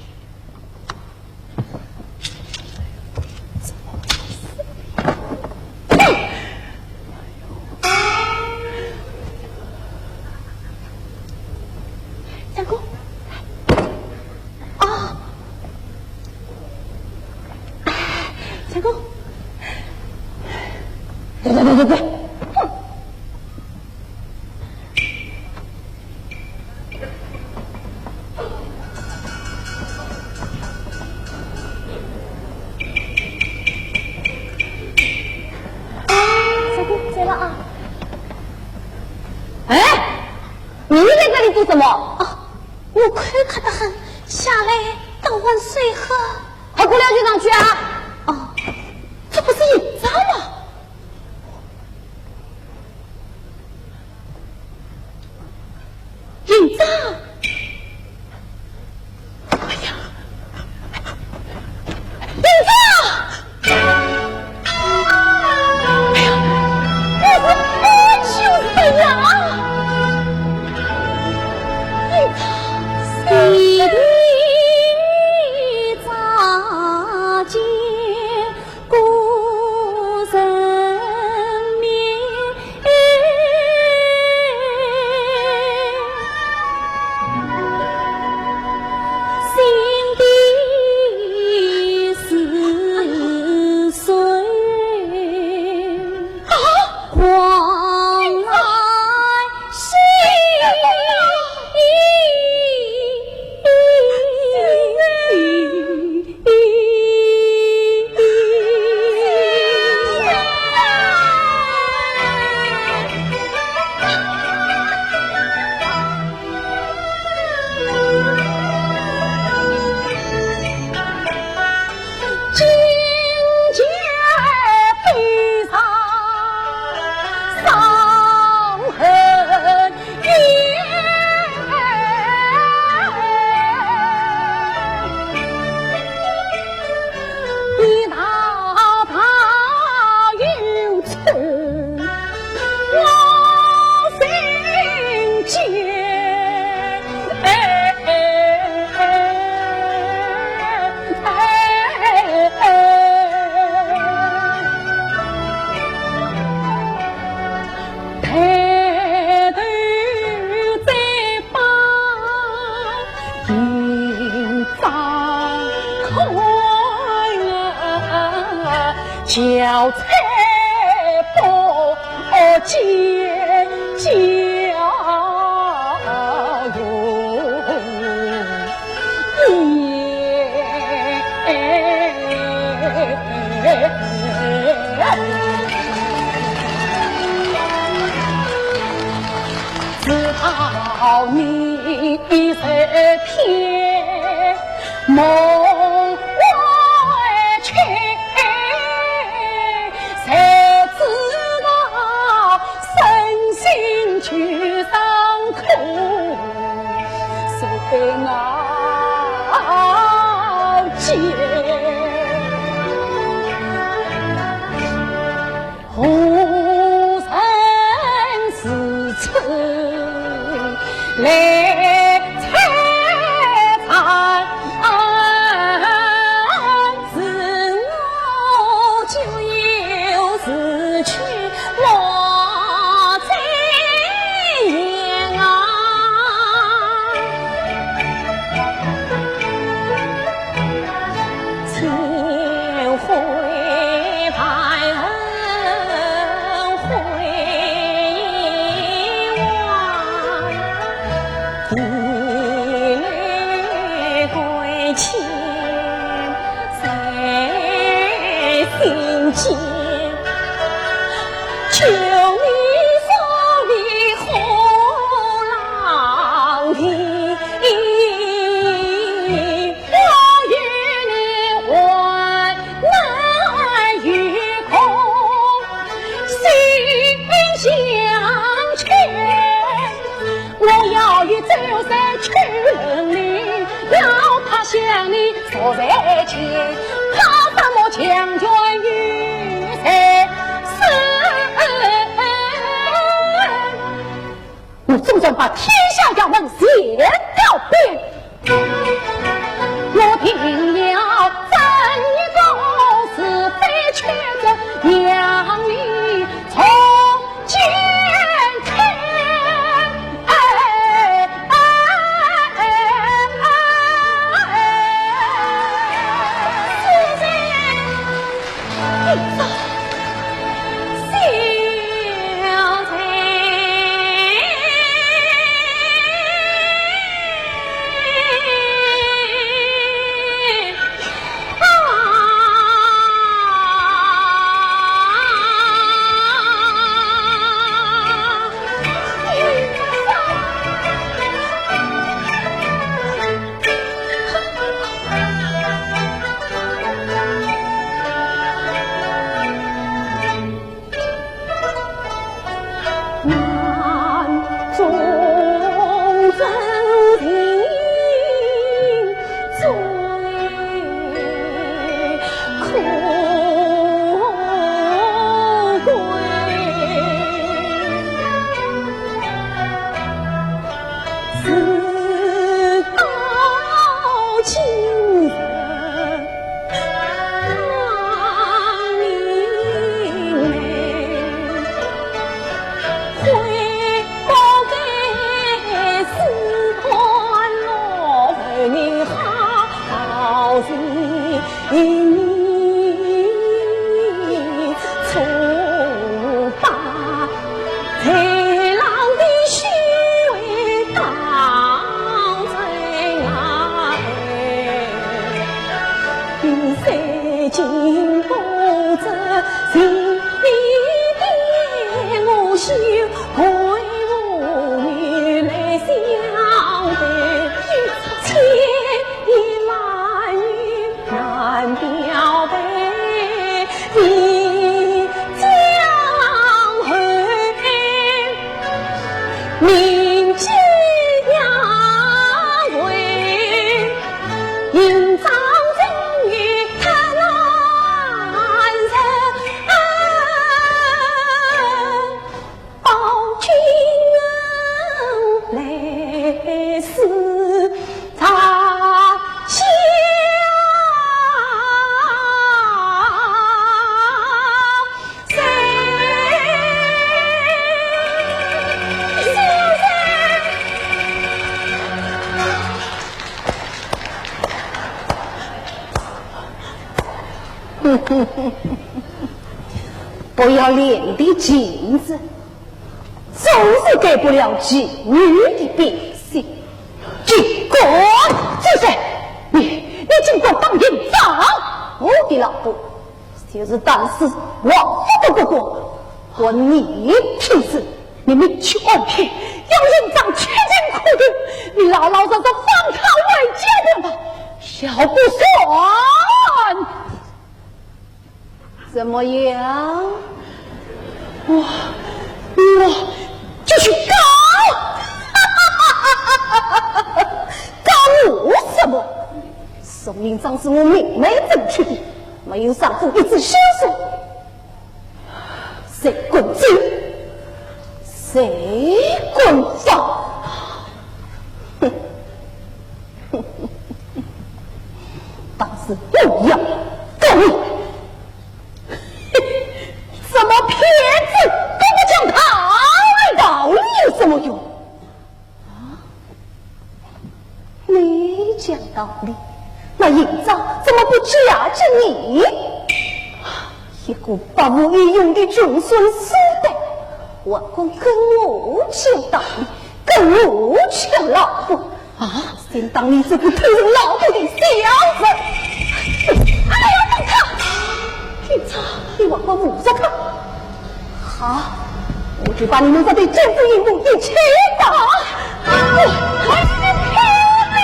相公，啊，相公。
对，
相公，醉了啊！
哎，你在这里做什么？
啊，我口渴得很，下来倒碗水喝。
还过了就上去啊？
哦，
这不是营长吗？营长，哎呀，营长，哎呀，我就是这样，营长，
一地乍见故人面。
要拆破奸教直到你这天梦外去，才知道身心俱伤苦，谁熬煎。来采采，自我就有失去我在言啊，千回百恩回往。一缕归前，在心间。求你送离后郎天，我与你患难与共，心相牵。我要与周三去人里，要他向你说再见，怕什么将军与谁我总想把天下衙门掀到遍，我定要正义公是非曲折，让你从前看。
不要脸的镜子，总是给不了妓女的比心。尽管就是你尽管当营长，我的老婆就是当时王府的哥哥，我你听子，你们去安排，要营长全尽苦读，你老老实实放他为家的吧，小不算。怎么样？我就去告，告我什么？宋营长是我明媒正娶的，没有上父一字相说，谁滚进，谁滚放？哼哼哼！当时不要跟你。什么骗子，跟我讲他道理有什么用啊？你讲道理，那营长怎么不架着你？一个把我一用的众孙苏代，我光跟我讲道理，跟我抢老婆啊！先当你这个偷人老婆的小子！哎呀，等他！营长，你往我捂着他！好，我就把你们这对政治义务一起打！我还是漂亮！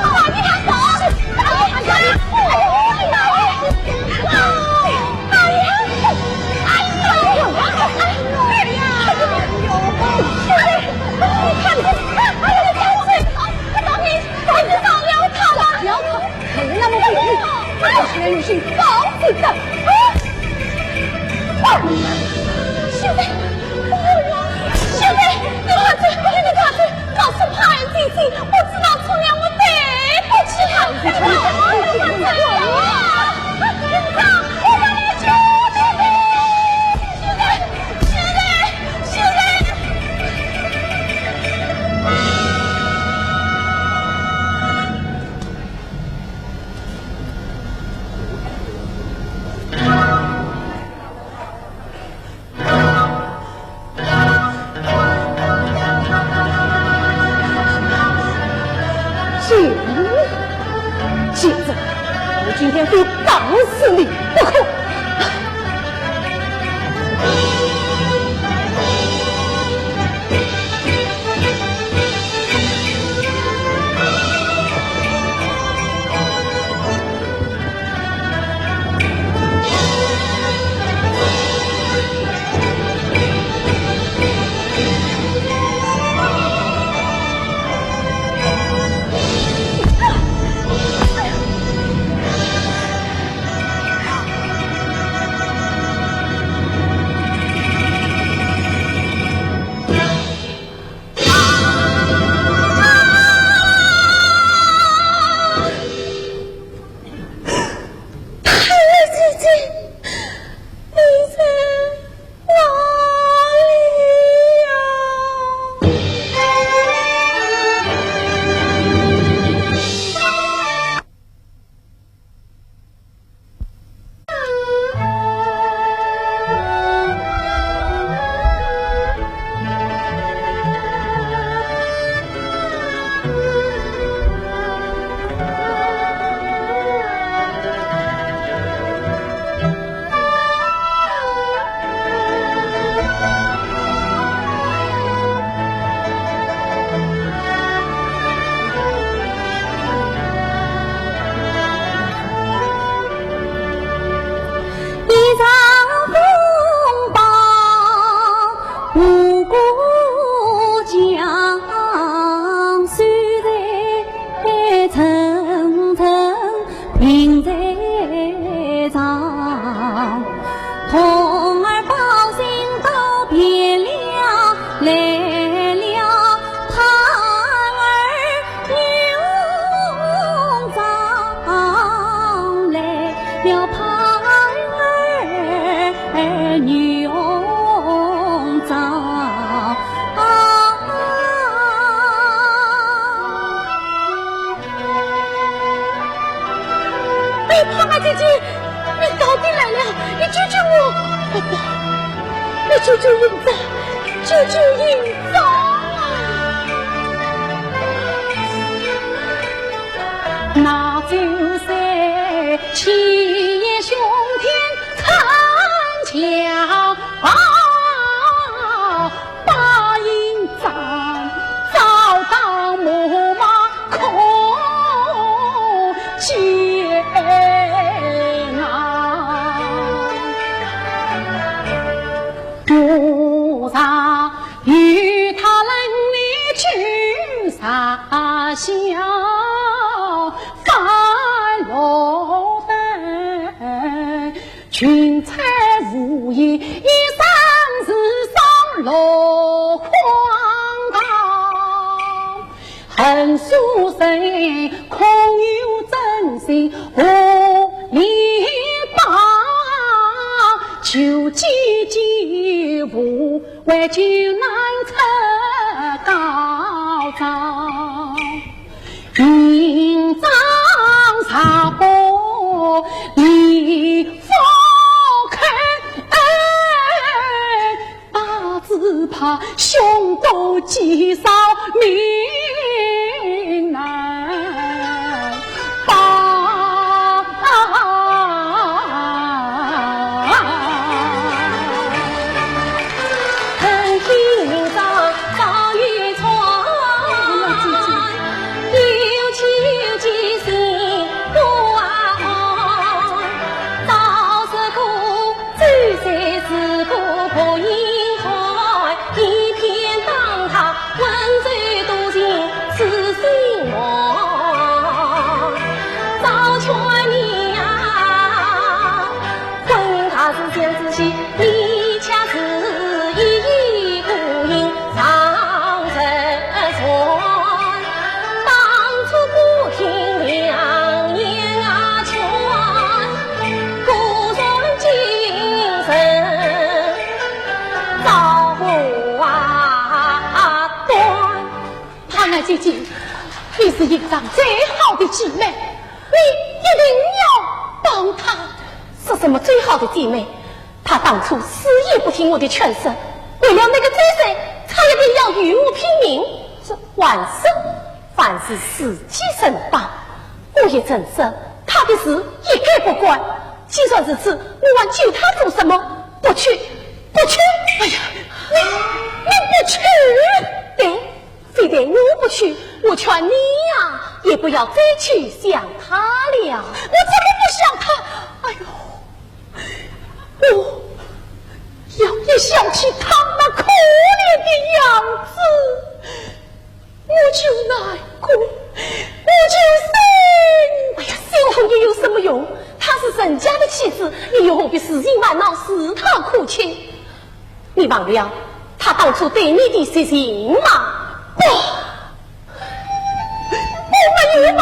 啊！你还走！女性高子的现在现在你看这你看这告诉潘姐姐，我知道从前我对不起她，我把你求现在接着，我今天非打死你不可！爹，我救救营长，救救营长啊！
那就是气焰胸天参强把营长遭到木马空见路上与他冷里去撒笑，翻罗灯，群才无益，一生是上落荒岛，恨书生空有真心无力报，求济济无为救难出高招，营长查波李方开，大字怕凶斗极少命难报，恨听营长早已传，有其心不安，早是苦，最虽是苦可以害，一片当他温醉独行此心亡，早劝你呀，婚姻它是先自喜，一恰是一孤影长人传，当初不听良言劝，孤身精神早不断。
潘爱姐姐，你是营长最好的姐妹，你一定要帮她。
是什么最好的姐妹？她当初死也不听我的劝说，为了那个追随，差一点要与我拼命。这万生凡是死气生大，我也承认她的事一概不管。既算如此，我还救她做什么？不去，不去！哎呀，你不去？对，非得我不去，我劝你呀，也不要再去想她了。
我怎么不想她？哎呦，我要一想起她那可怜的样子，我就难过，我就心。
哎呀，心痛也有什么用？她是人家的妻子，你又何必死心满脑使她哭泣？你忘了她当初对你的事情吗？
我没有吗？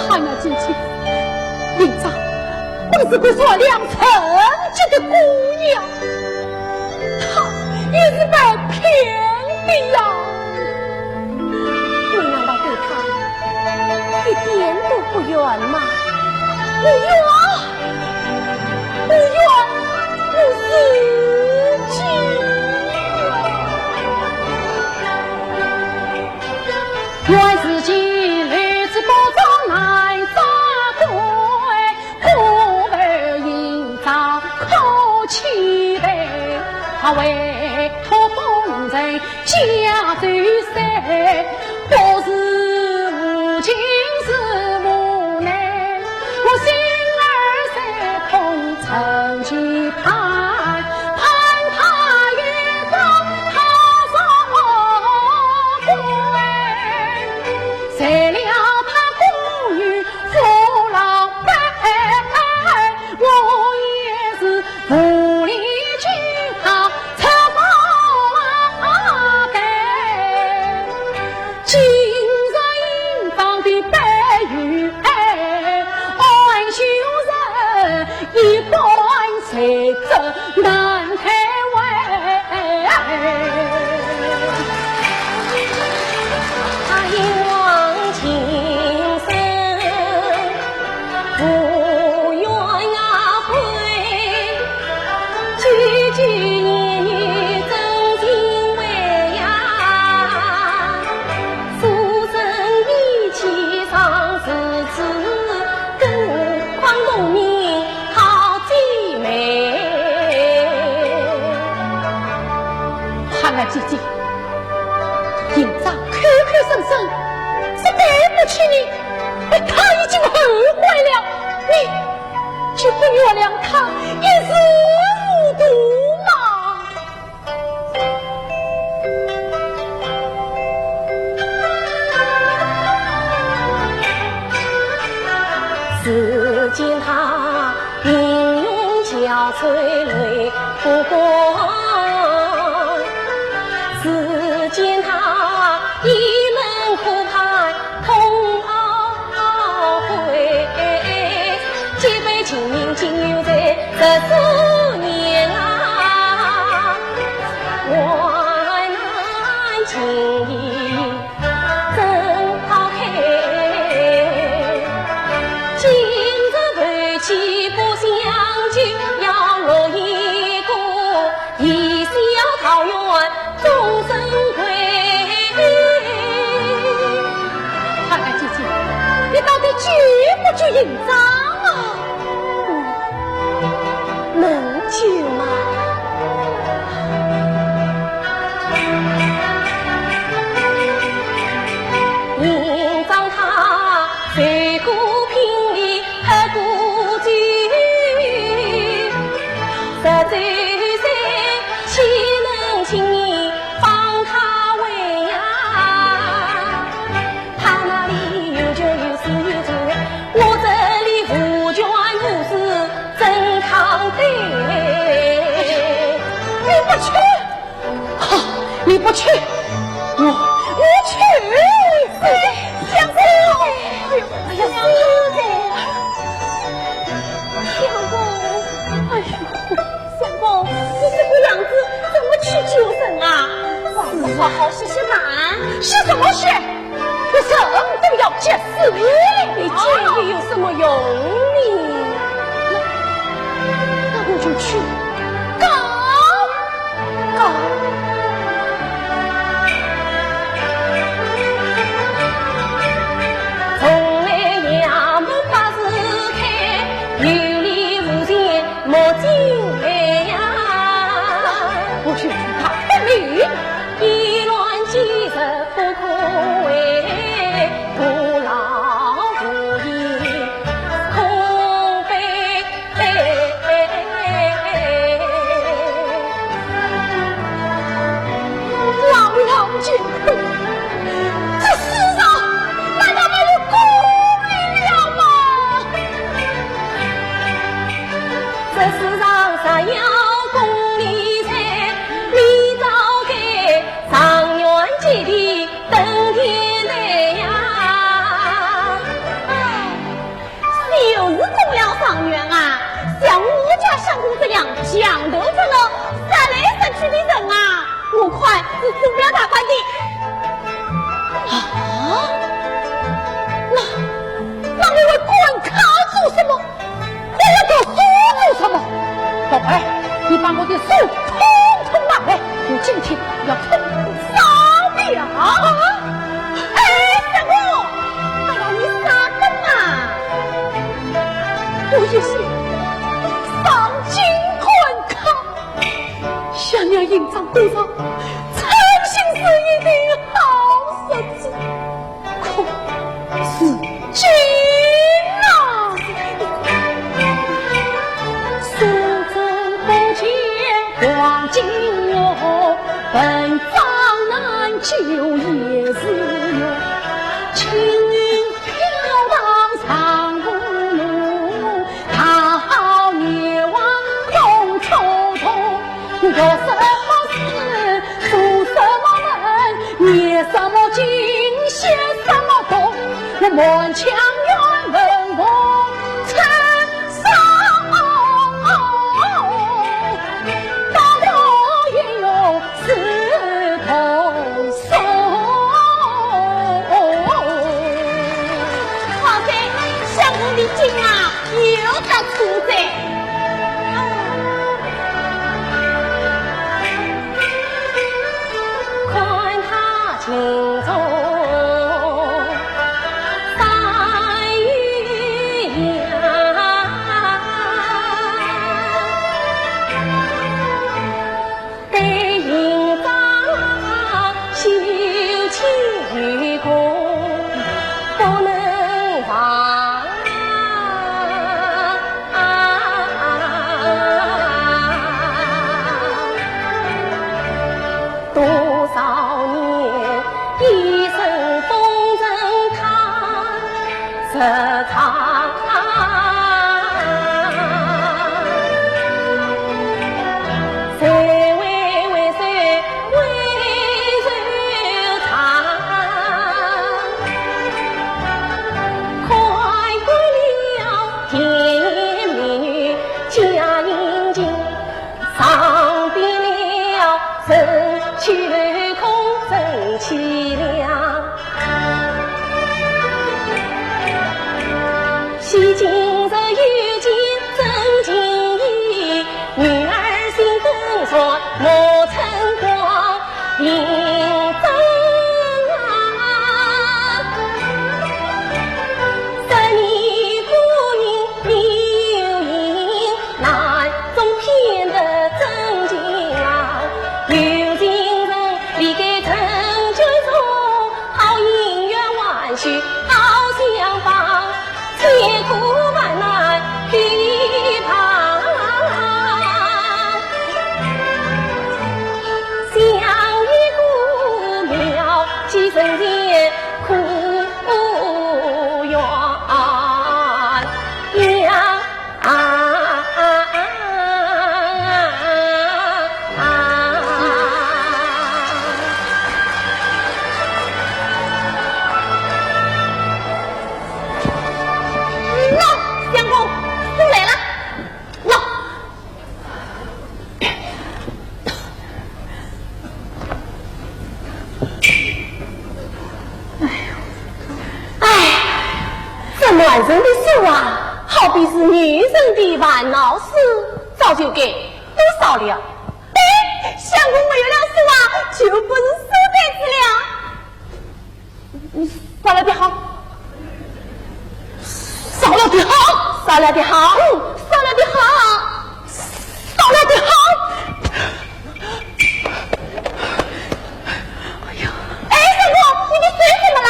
看呀，姐姐，营长不是会说两成绩的姑娘，她也是被骗的呀。
你难道对她一点都不冤吗？
不冤，不冤，我自己。
愿自己日子不中难扎堆，故而营长口气悲，他为托风尘家罪谁？不是无情是无奈，我心儿在痛曾期盼，盼他越到他所归，谁料他孤女扶老伴，我也是无力惧他策马带，今日营长的白玉爱羞人一般谁这难开胃，他一往情深不愿呀
姐姐，营长口口声声是对不起你，他已经后悔了，你就不原谅他也是无毒嘛。
只见他英勇憔悴泪不光，只见他一门苦盼痛懊悔，几杯情命竟留在14年啊，淮南情谊真好看，今日回去不相救，要落一个一笑桃源终身归。
看看姐姐，你到底救不救营长啊？
能救吗？营长他虽孤贫里刻孤居，实在谁岂能轻易放他回呀？他那里有酒有诗有酒，我这里无权无势真抗对。
你不去，好，你不去，我去。相公，哎呀，相公，哎呦，相公，你这个样子怎么去救人啊？好好歇歇难，歇什么歇？我人都要结死
你建议有什么用呢？
那我就去告。
从来衙门把事开，有理无钱莫进来呀。
我去他的命，
一乱几日不可为，徒劳无益空悲。
朗朗乾坤，这世上难道没有公理了吗？
这世上啥要公理财，你早该上元接地登天来呀！
就是中了上元啊，像我家相公这样强头着了杀来杀去的人啊，我快是做不了大官的。
啊？那你为官卡做什么？我要读书做什么？宝贝，你把我的书统统拿来，我今天要统统烧掉。
哎，相公，哎呀，你啥个嘛？
我也是丧尽官卡，想要营长头上诚心实意的好日子，可是今啊，
苏州不见黄金哟，本长难救也是哟。青云飘荡长无路，他好夜望空抽头。有什么事，出什么门，念什么经，写什么功，我满腔愿问我称上。当我也有四头手。
好在相公的劲啊，有得出在。
看他情中伤
男人的手啊，好比是女人的玩闹事，早就给都少了。哎，相公没有了手啊，就不是手袋子了。你少了点好，少了点好，少了点好，少了点好，少了点好。哎呀，哎，相公，你睡什么啦？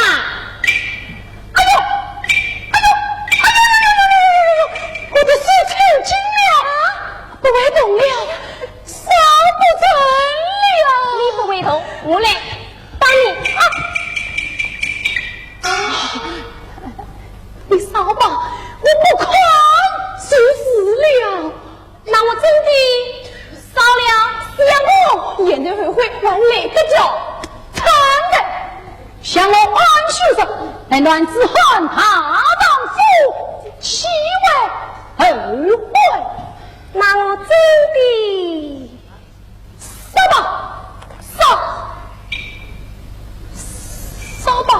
不会动了，烧不成了。
你不会动，我来帮你
啊！你烧吧，我不狂就死了。
那我真的烧了，
相公，眼睛会往哪个角？长的，向我安秀上，来乱子汉他当夫，其为后悔。
那我真的
烧吧，烧吧，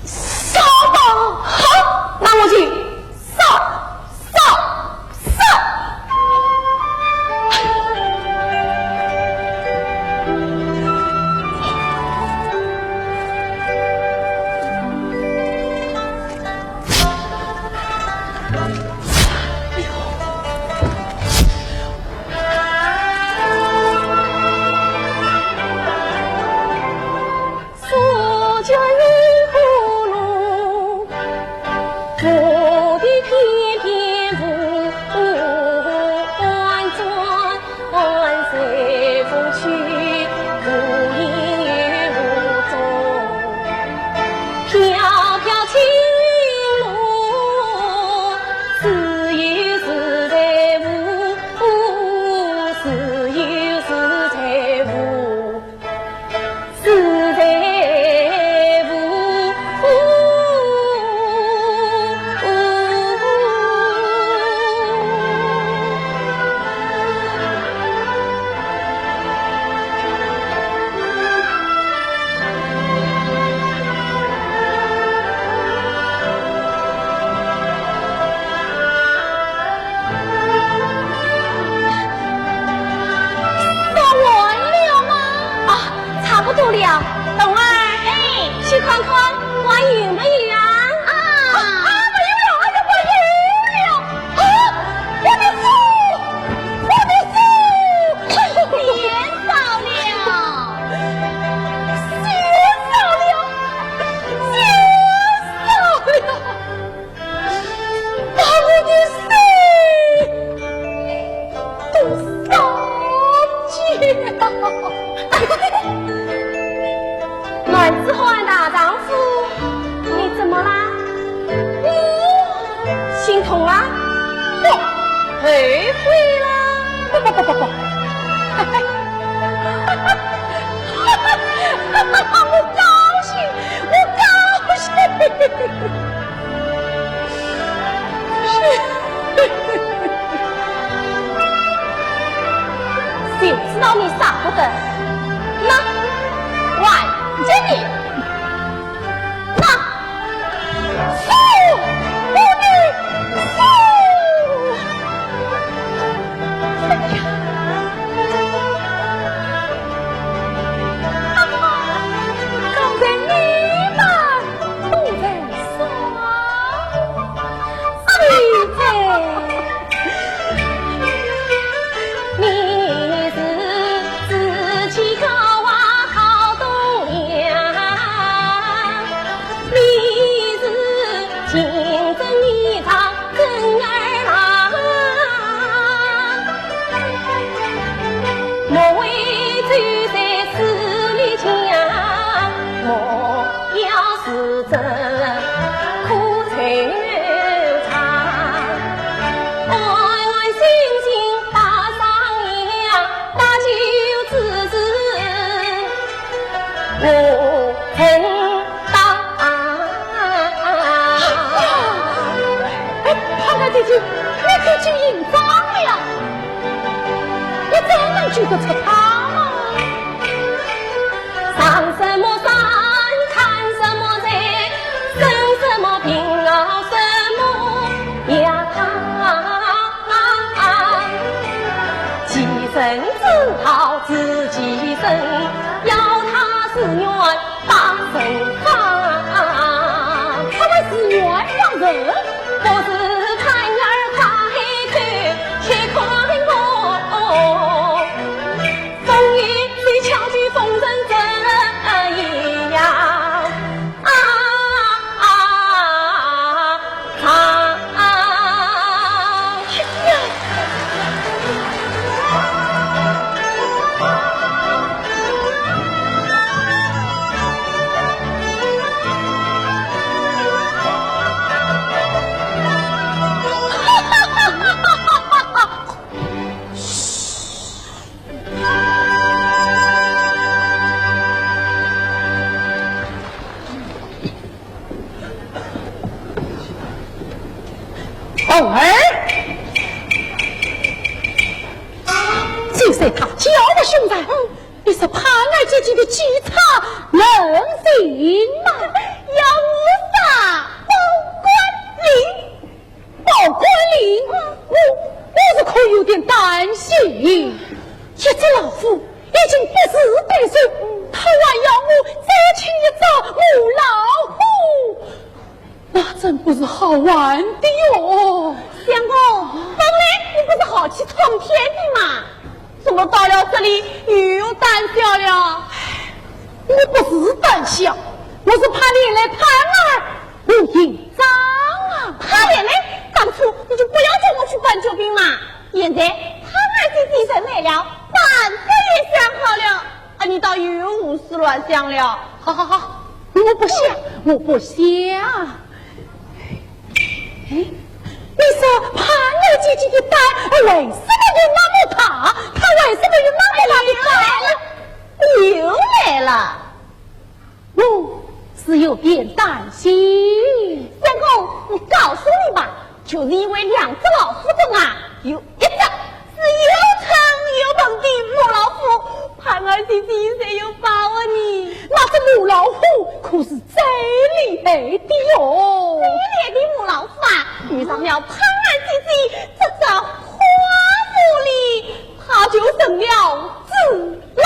烧吧，好，那我去烧。
是真，苦愁长。爱爱心心把上扬，大酒自知我承担。
胖儿姐姐，你可去引脏了，你怎能举得出他吗？
上什么山，看什么山，生什么病熬什么呀其身自讨自己身，要他是愿把身放。
他们是冤枉人，
不是看儿太看，且看我风雨虽巧举风筝这一样
凤儿，就是他叫我兄长，你是潘二姐姐的机差能行吗？
要我啥？
报官令，我是可有点担心。一只老虎已经80岁，他还要我再去一只母老虎，那真不是好玩的哟。
相公，本来你不是好去闯天的嘛，怎么到了这里又胆小了？
我不是胆小，我是怕你来潘儿我紧张啊。
他爷呢？当初你就不要叫我去搬救兵嘛。现在他儿子继承来了，半个也想好了，你倒又胡思乱想了。
好，我不想。你说潘二姐姐的胆为什么有那么大？她为什么有那么大的胆？
又来了，
我是有点担心。
相公，我告诉你吧，就是因为两只老虎中啊，有一只是又长又胖的母老虎，潘儿姐姐才有把握你。
那只母老虎可是最厉害的哟！
最厉害的母老虎啊，遇上了潘儿姐姐这个花木里，他就成了纸老虎。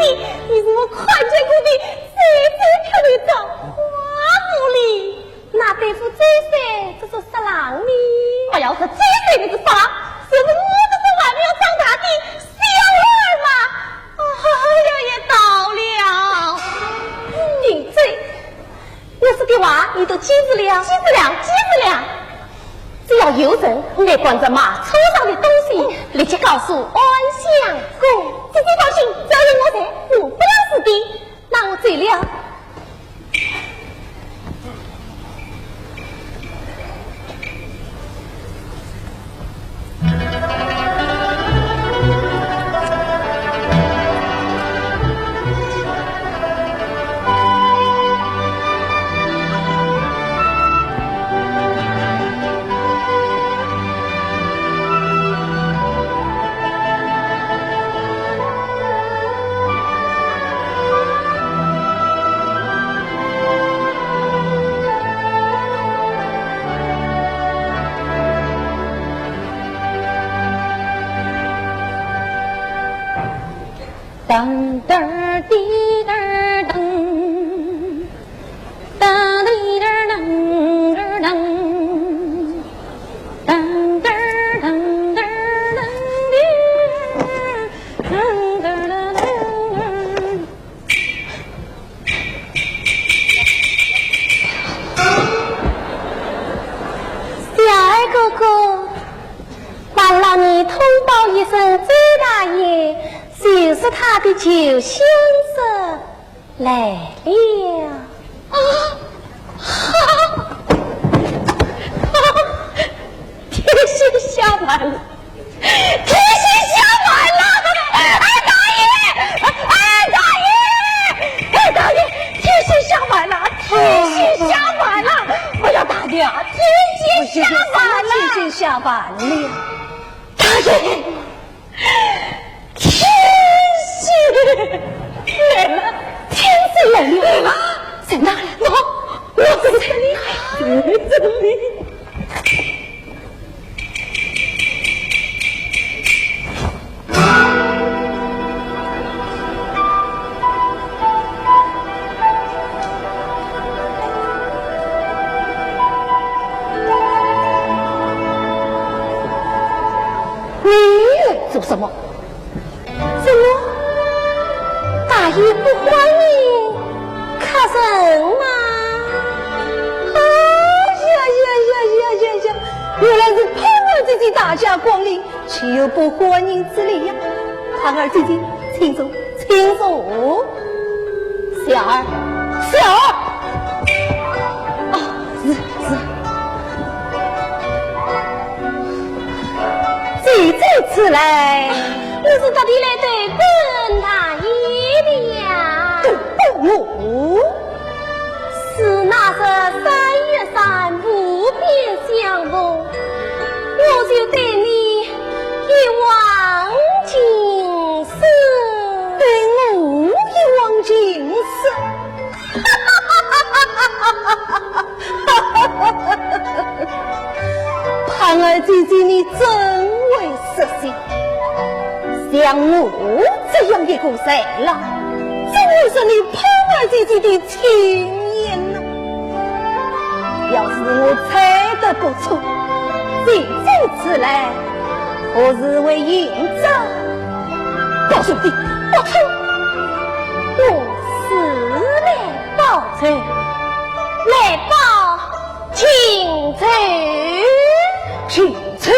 弟，你是我宽追谷的最漂亮的花狐狸。那对付追谁，这是杀狼呢？我要是追谁的是杀，是不是我这是还没有长大的小儿嘛？哎呀，也到了，你追，我是的娃，你都几子了？几子了？只要有人爱管着马车上的东西，立即告诉安相公。姐姐放心，只要有我在，我不了死的。那我醉了。
噔噔滴噔噔，噔滴噔噔噔噔，噔噔噔噔噔噔噔噔。
小儿哥哥，麻烦你通报一声周大爷。就是他的旧先生来了啊！天线下完了，天线下完了！哎大爷，天线下完了，天线下完了！我要打掉天线下完了，
天线下完了，
大爷。来了，天使来了！在哪里？我在这里，在这里。
你来做什么？
什么？大爷不欢迎，可人吗？
呀！原来是盼儿姐姐大驾光临，岂有不欢迎之理呀？盼儿姐姐，请坐。
小儿，
啊，是。这次来，
我是特地来对本大爷的呀。
哦，
是那是3月3不便相逢，我就对你一往情深，
对我一往情深。盼儿姐姐，你真为实心，像我这样一个人了，怎会是你盼儿姐姐的亲眼呢？要是我猜得不错，这次来，何日为应征？报兄弟，报仇！
我是来报仇，来报情仇。
情仇。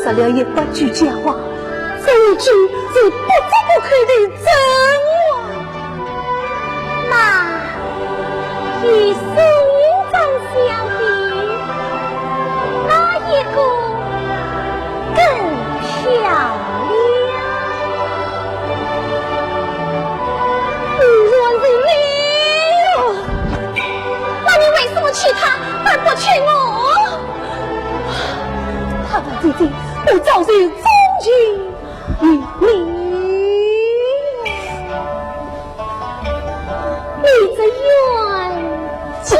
说了一百句假话，这一句是不折不扣的真话。
那与宋营长相比，哪一个更漂亮？原是你哦！那你为什么娶她，而不娶我？
他的姐姐不早是终究与
你这冤家，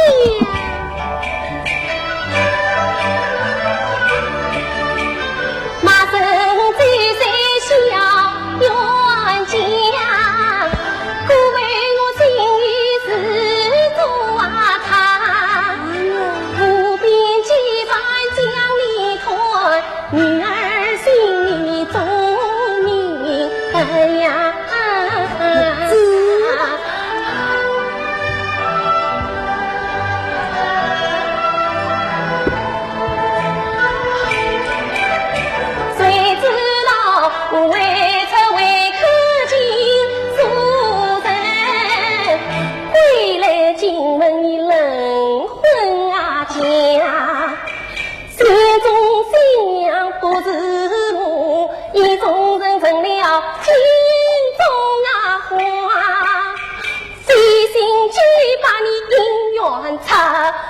马生最最笑冤家，故为我心意是做他，不必几番将你拖，女儿心里中明。哎呀！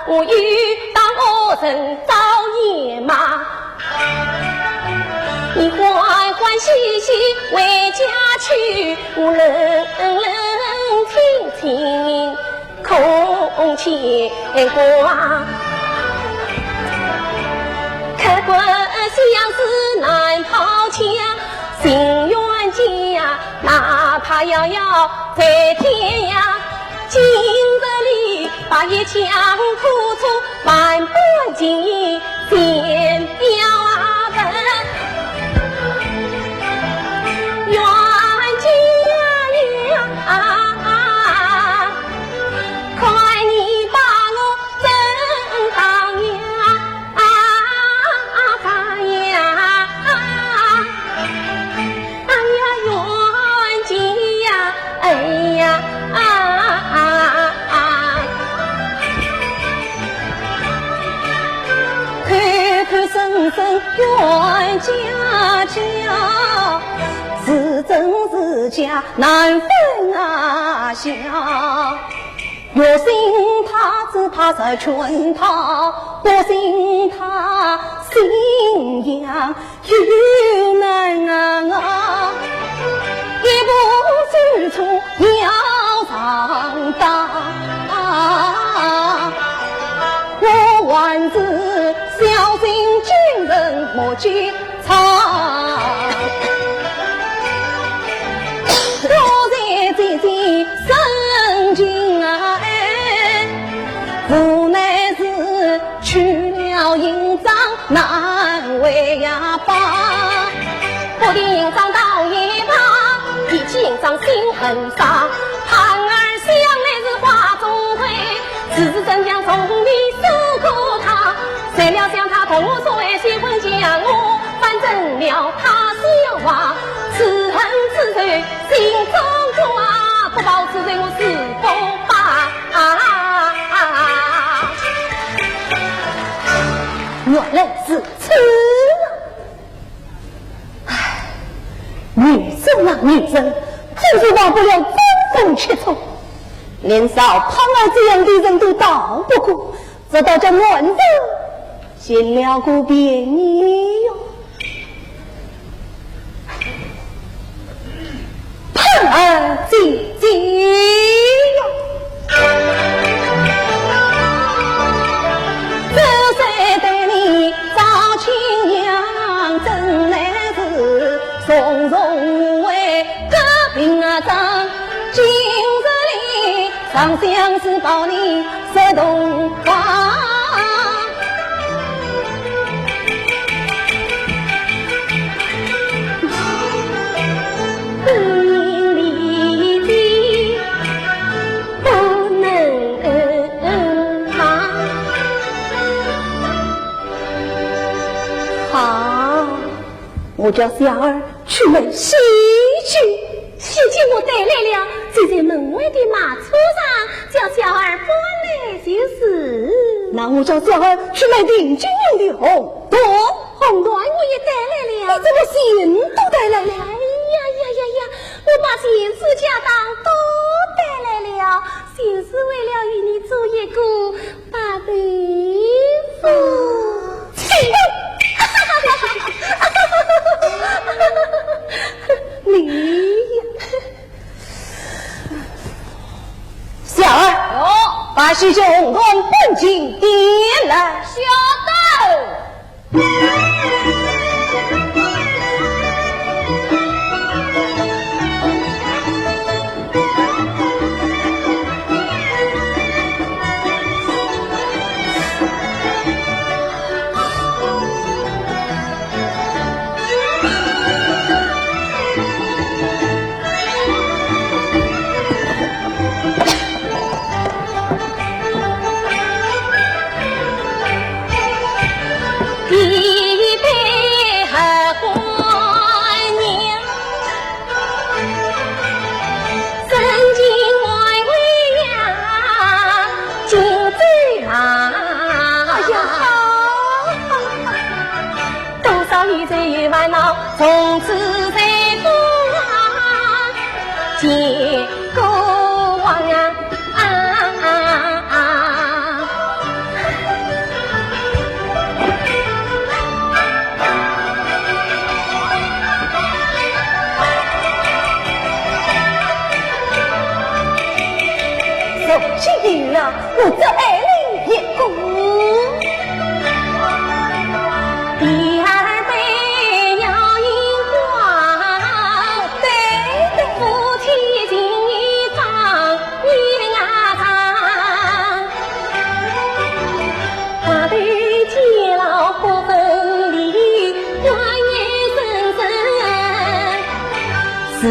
我欲当恶人遭野马，你欢欢喜喜回家去，我冷冷清清空牵挂。客官相思难抛枪，心冤家哪怕遥遥在天涯。今日里把一腔苦楚万般情先表本，冤家呀，快你把我正当呀发呀，哎呀冤家呀，哎呀深深冤家家，是真是假难分啊晓。若信他只怕在劝他，不信他心痒又难啊。一步走出要长大，我万字小心军人莫惧藏。多谢姐姐生情啊，无奈是去了营长难为呀爸。我的营长到一旁，比起营长心很傻。盼儿想来是花中葵，此时真将送你收过他。谁料想他同我说爱结婚将我反正了，他是要话此恨此仇心中抓，不报此罪我是否罢？
原来是此唉，女生啊女生，就是忘不了争风吃醋，连少潘儿这样的人都道不过，这倒叫乱子见了个别扭哟。潘儿姐姐哟，这谁对你找亲娘，真乃是从容无畏，隔壁啊张今日里上相思抱你色动花。我叫小儿去买喜剧。
喜剧我带来了，就在门外的马车上，叫小儿搬来就是。
那我叫小儿去买定金用的红缎，
红缎我也带来了。
你怎么线都带来了？
哎呀！我把钱丝家当都带来了，就是为了与你做一个把对付。
你小儿把喜剧红缎本金点来。
晓得。从此在过结过往
手机了，我再领一个。
四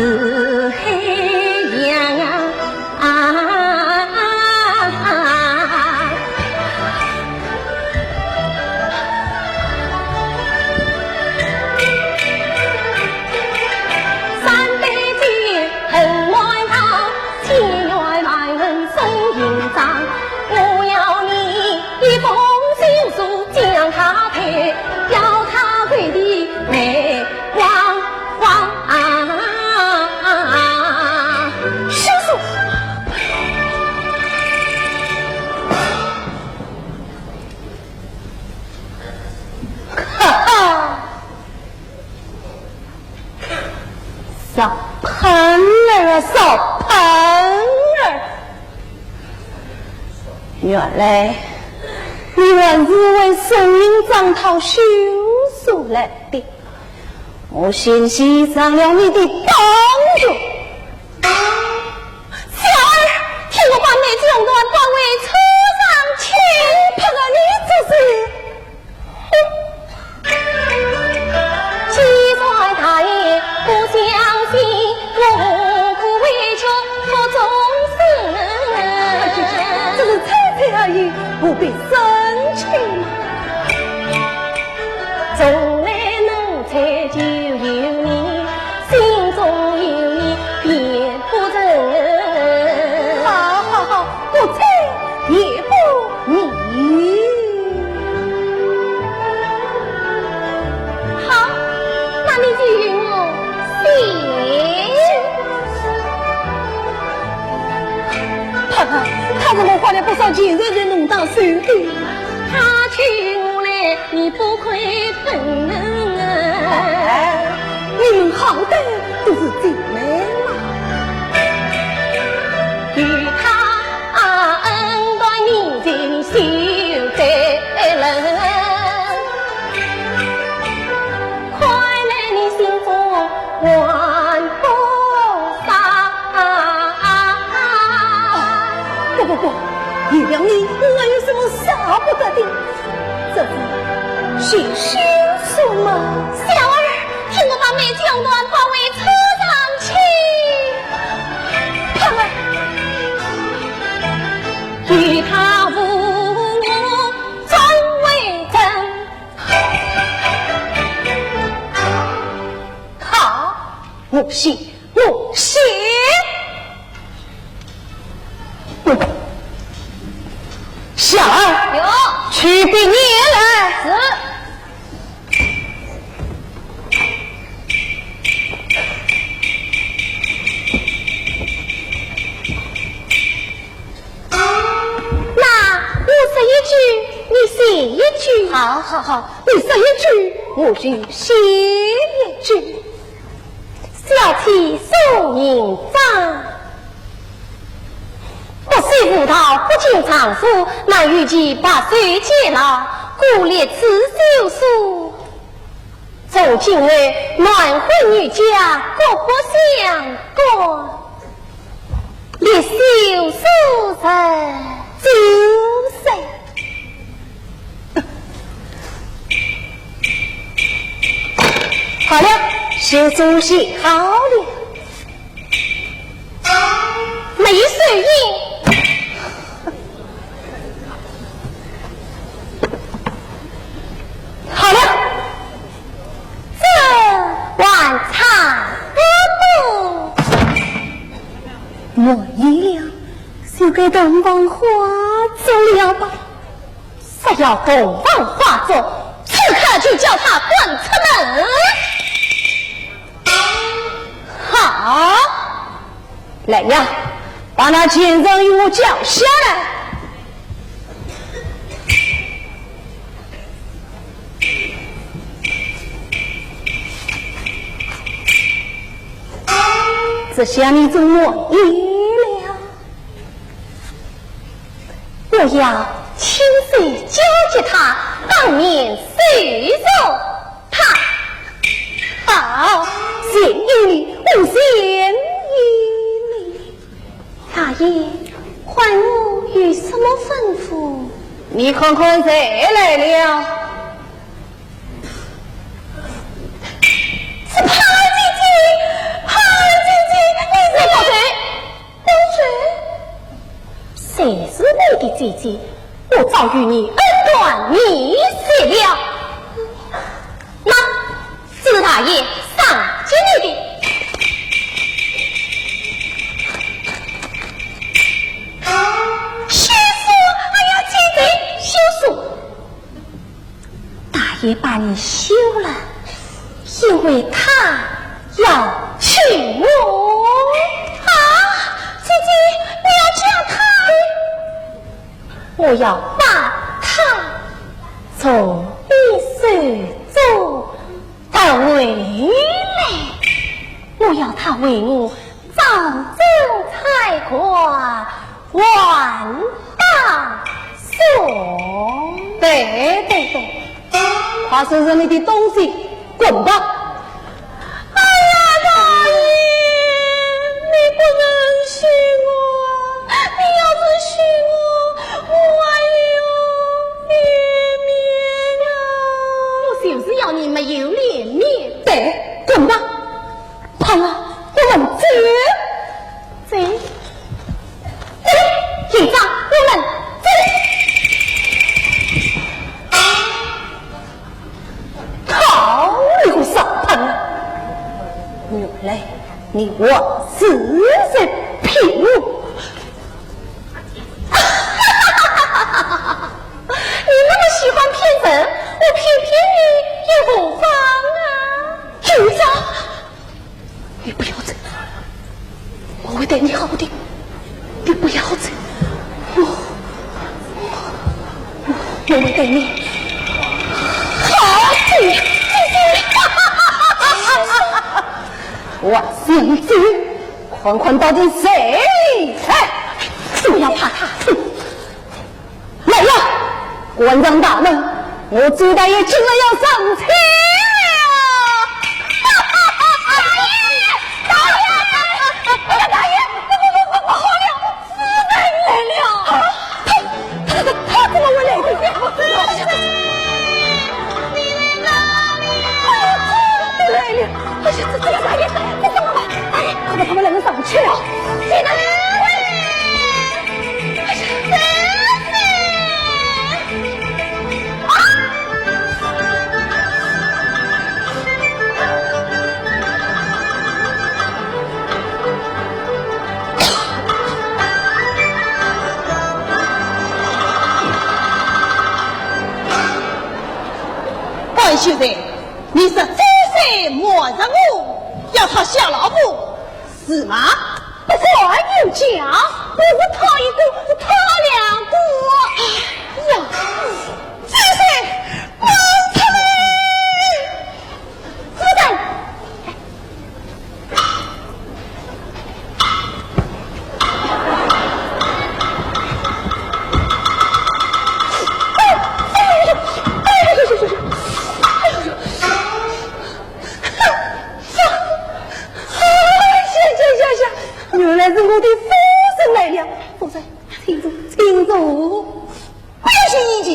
海洋三杯酒恨来堂，千元万人送银章。我要你一封情书将他配，要他跪地来望望。
少盆儿，少盆儿！原来你还是为宋营长讨休书来的，我先欣赏了你的帮助。
小儿，听我把那种段放为车上去，
怕了你这是。
七帅大爷不相信，我无苦为求我终身。
这是猜猜而已，不必生气嘛。
从来能猜就有你，心中有你便不真。
好，不猜也不迷。
好，那你就与我
他怎么花了不少钱才弄到手的？
他娶我来，你不亏本
你们好歹都是姐妹嘛。
与他恩断义尽，休再人。快来你心中还不杀。
不，原谅你，我有什么少不得的？这是写书书吗？
小儿，听我把美将端放为车上去。
看来
与他无我终为真，
母喜，母喜。小儿
有
去禀爷来。
是。那我说一句，你写一句。
好，你说一句，我就写一句。
小妻送银章，不识葡萄不经常书，难与其8岁结老，故列此休书。从今日暖婚女家，各不相干，列休书人
周岁。好了，写书写好了。
没水印。
好了，
这晚餐不
我意料，就该东方化作了吧？
不要东方化作，此刻就叫他滚出门。
好，来呀，把那奸人与我叫下来。这下你怎么意了？
我要亲手交接他，当面示众他。
好，谢意你，我谢意你。
大爷，唤我有什么吩咐？
你看看谁来了？
是潘姐姐，潘姐姐，你是我谁？谁是你的姐姐？我早与你恩断义绝了。那是大爷上接你的。休书！哎呀，姐姐，休书！大爷把你休了，因为他要娶我。啊，姐姐，你要嫁他？我要把他从你手中带回来，我要他为我早走财官，万大送。
对，快收拾你的东西，滚吧！
哎呀，大爷，你不能许我，你要是许我，我还有脸面啊！我就是要你没有脸面。
对，滚吧！好了，我们走。
走，警长，我们走。
好，你个傻胖！原来你我是在骗我。
你那么喜欢骗人，我偏偏也无妨啊！
局长，你不要走，我会对你好的，你不要走，我会对你好的。我姓周，宽宽到底谁？不要怕他。来呀，官长大人，我周大爷今日要上车了。大爷，不好了，死人来了！他怎么会来的？来了！哎呀，这大爷，这怎么办？大爷，快把他们两个上去了！谁呢？秀才，你是周身莫人物，要他下老虎，是吗？
不管有讲，我是他一个，他两个。哎呀，
周身冒出来！
夫人。
原来是我的夫人来了，夫人，请坐，请坐。不要信意见，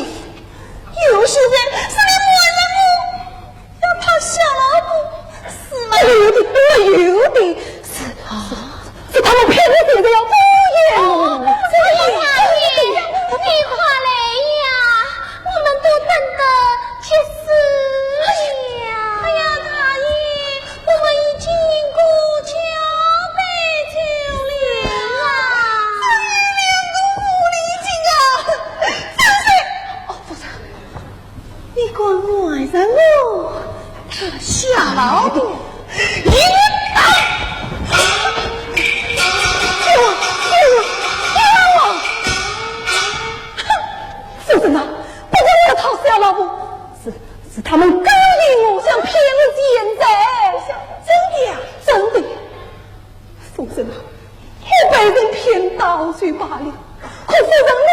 有些人是你莫人物，要他下老虎，是吗？有的，是他们骗我现在要敷衍。
大爷，你快来呀！我们都等得急死了。哎呀，大爷，我们已经过桥北走了啊！
两个狐狸精啊！哦，夫人，你管晚上我，他下老虎，夫人啊，不是我讨下老虎，是他们勾引我，想骗我现在。真的呀？真的。夫人啊，我被人骗到嘴罢了。可夫人你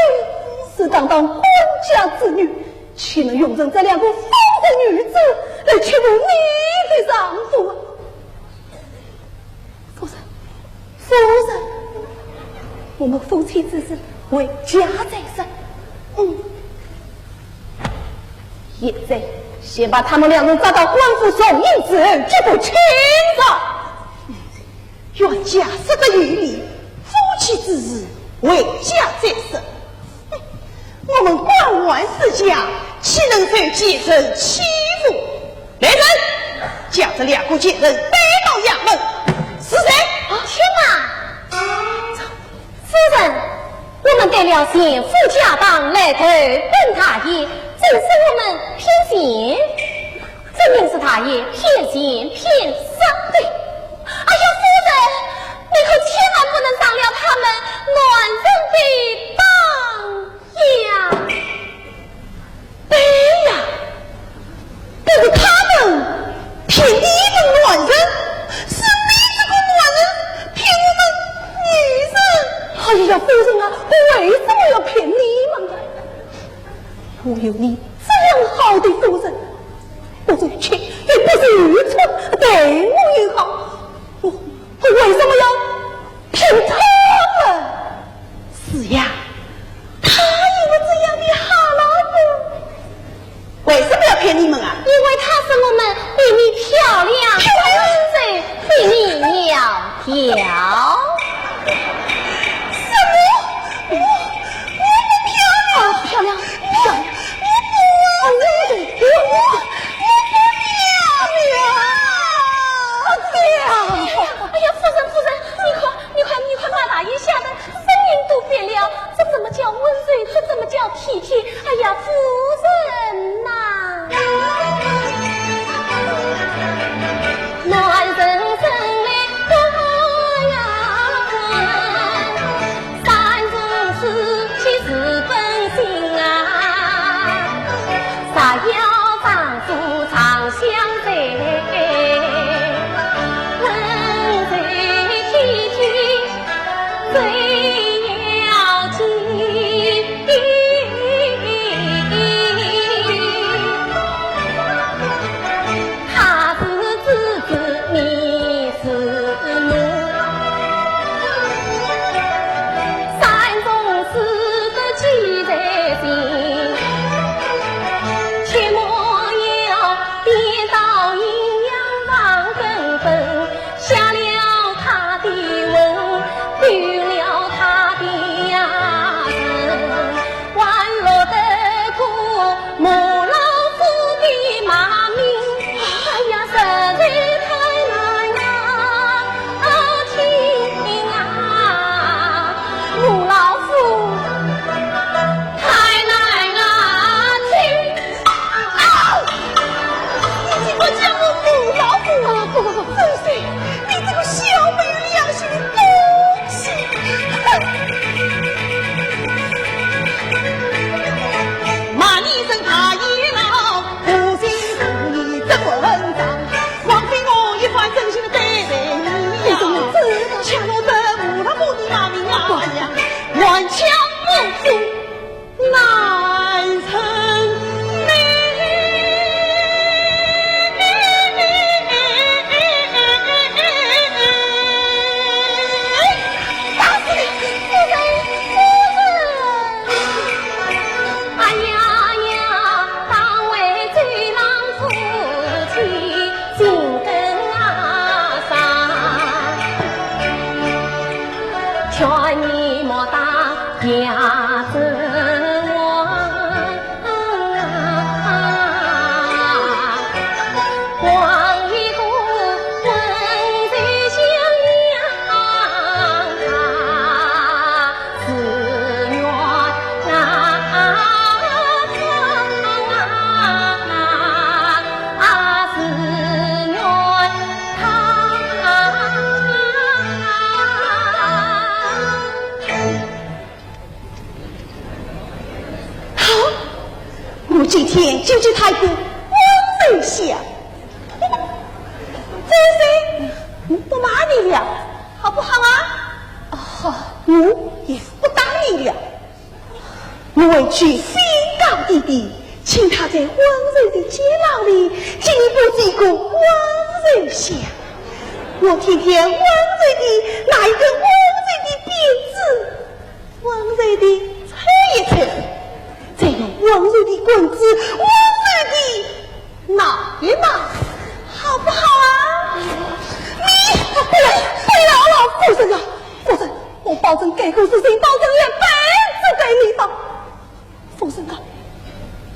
是当官家之女，岂能用着这两个疯的女子来欺负你的丈夫啊？夫人，我们夫妻之事为家在身。现在先把他们两人抓到官府送印之后，绝不轻饶。愿家室的与你，夫妻之事为家在身。我们关外之家，岂能受奸人欺负？来人，将这两个奸人逮到衙门。是谁？
天啊！夫人，我们得了县府家当来投本大爷，正是我们偏心，分明是大爷偏心偏杀。对，哎呀，夫人，你可千万不能伤了他们暖人的当呀！
对呀，但是他们骗你们暖人，是你这个暖人骗我们女人。哎呀，夫人啊，我为什么要骗你们呢？我有你这样好的夫人，不是缺，也不是愚蠢，对我也好，我为什么要骗他们？是呀，他有了这样的好老婆，为什么要骗你们啊？
因为他是我们比你漂亮，身比你苗条。漂亮，哎呀，夫人，你快把大爷吓得声音都变了，这怎么叫温柔，这怎么叫体贴？哎呀，夫人呐，暖人生来多呀，三种事其实本性啊，啥要丈夫常相随。切莫
天就去太公王人下。这是不骂你了，好不好啊？好，我也不打你了。我委屈宣告弟弟，请他在温柔的监牢里进一步记过温柔下。我天天温柔的拿一根温柔的鞭子，温柔的吹一吹，再用温柔的棍子温柔的挠一挠，好不好啊？你不要了，夫人啊，夫人，我保证改过自新，保证一辈子给你的。夫人啊，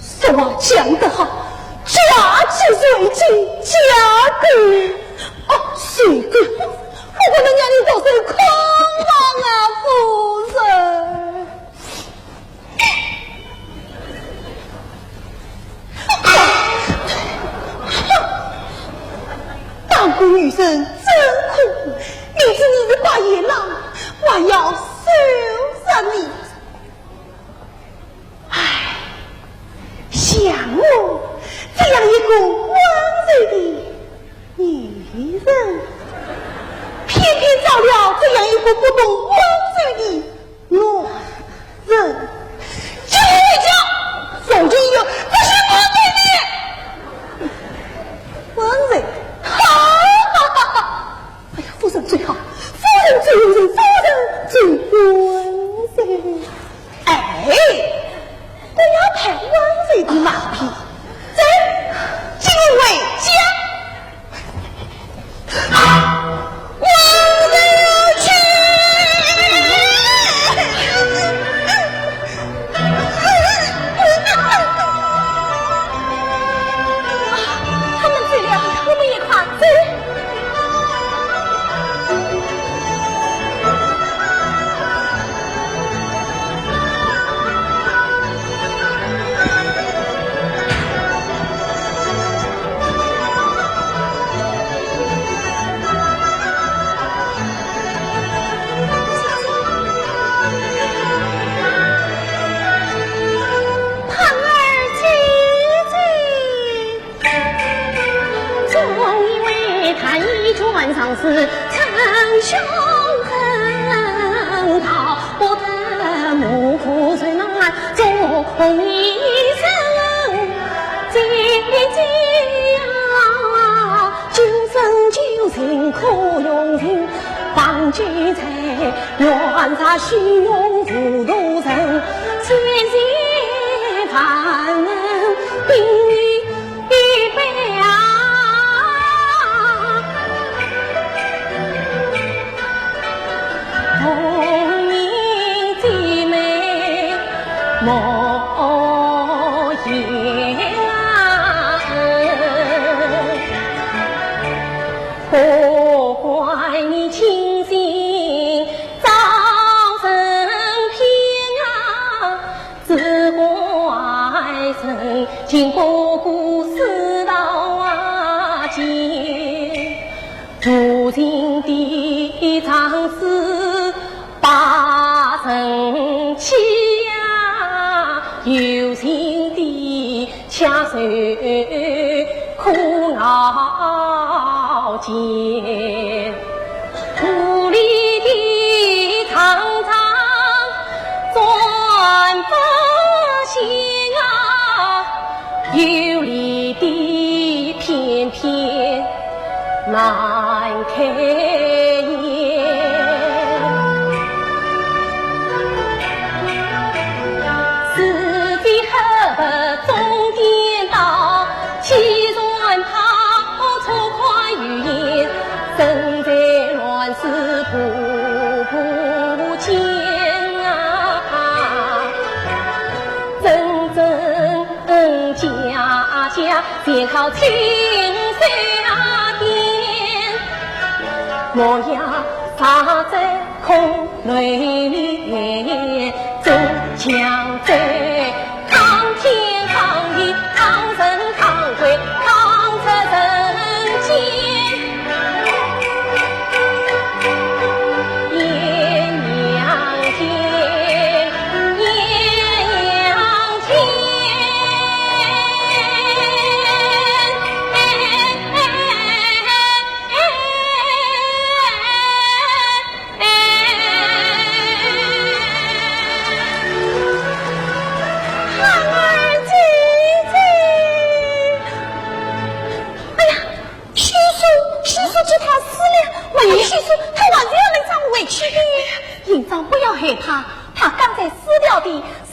实话讲得好，嫁之随亲，嫁给随个，我不能让你做成空房啊，夫人。当姑女生真苦，明知你是大野狼，我要收拾你。唉，像我这样一个温柔的女人，偏偏找了这样一个不懂温柔的男人，就回家送进一个不是温柔的温柔。哎呀，夫人最好，夫人最温柔，夫人最温柔。哎，不要太温柔的马屁，走，进回家。温柔去。他们醉了，我们也快走。
上是称兄恨道，我的母苦虽难终一生，姐姐呀，救生救情苦用情，放居在远杂虚荣糊涂人，千千烦冰雨一杯啊。莫言啊，何怪你清心早生偏啊，只怪曾经过故世道啊间，如今的长事八成七。有情的恰受苦熬间，无力的常常转不心啊，有理的偏偏难开眼。中颠倒，气转跑，错快语言，身在乱世步间啊！真假全靠青山点，我呀杀在空内里，走强在。抗天抗地抗神抗鬼抗出人间，艳阳天，艳阳天。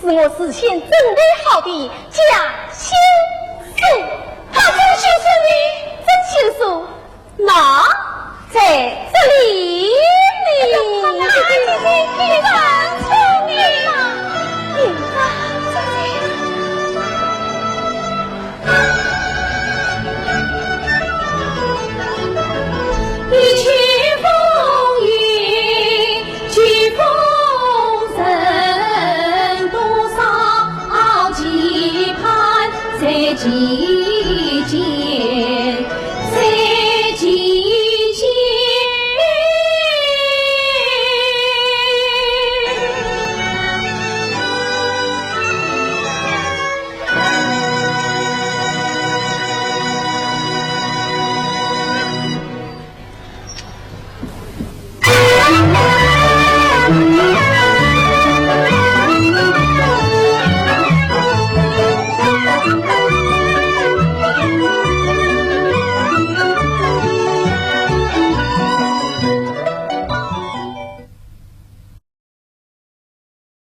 是我事先准备好的假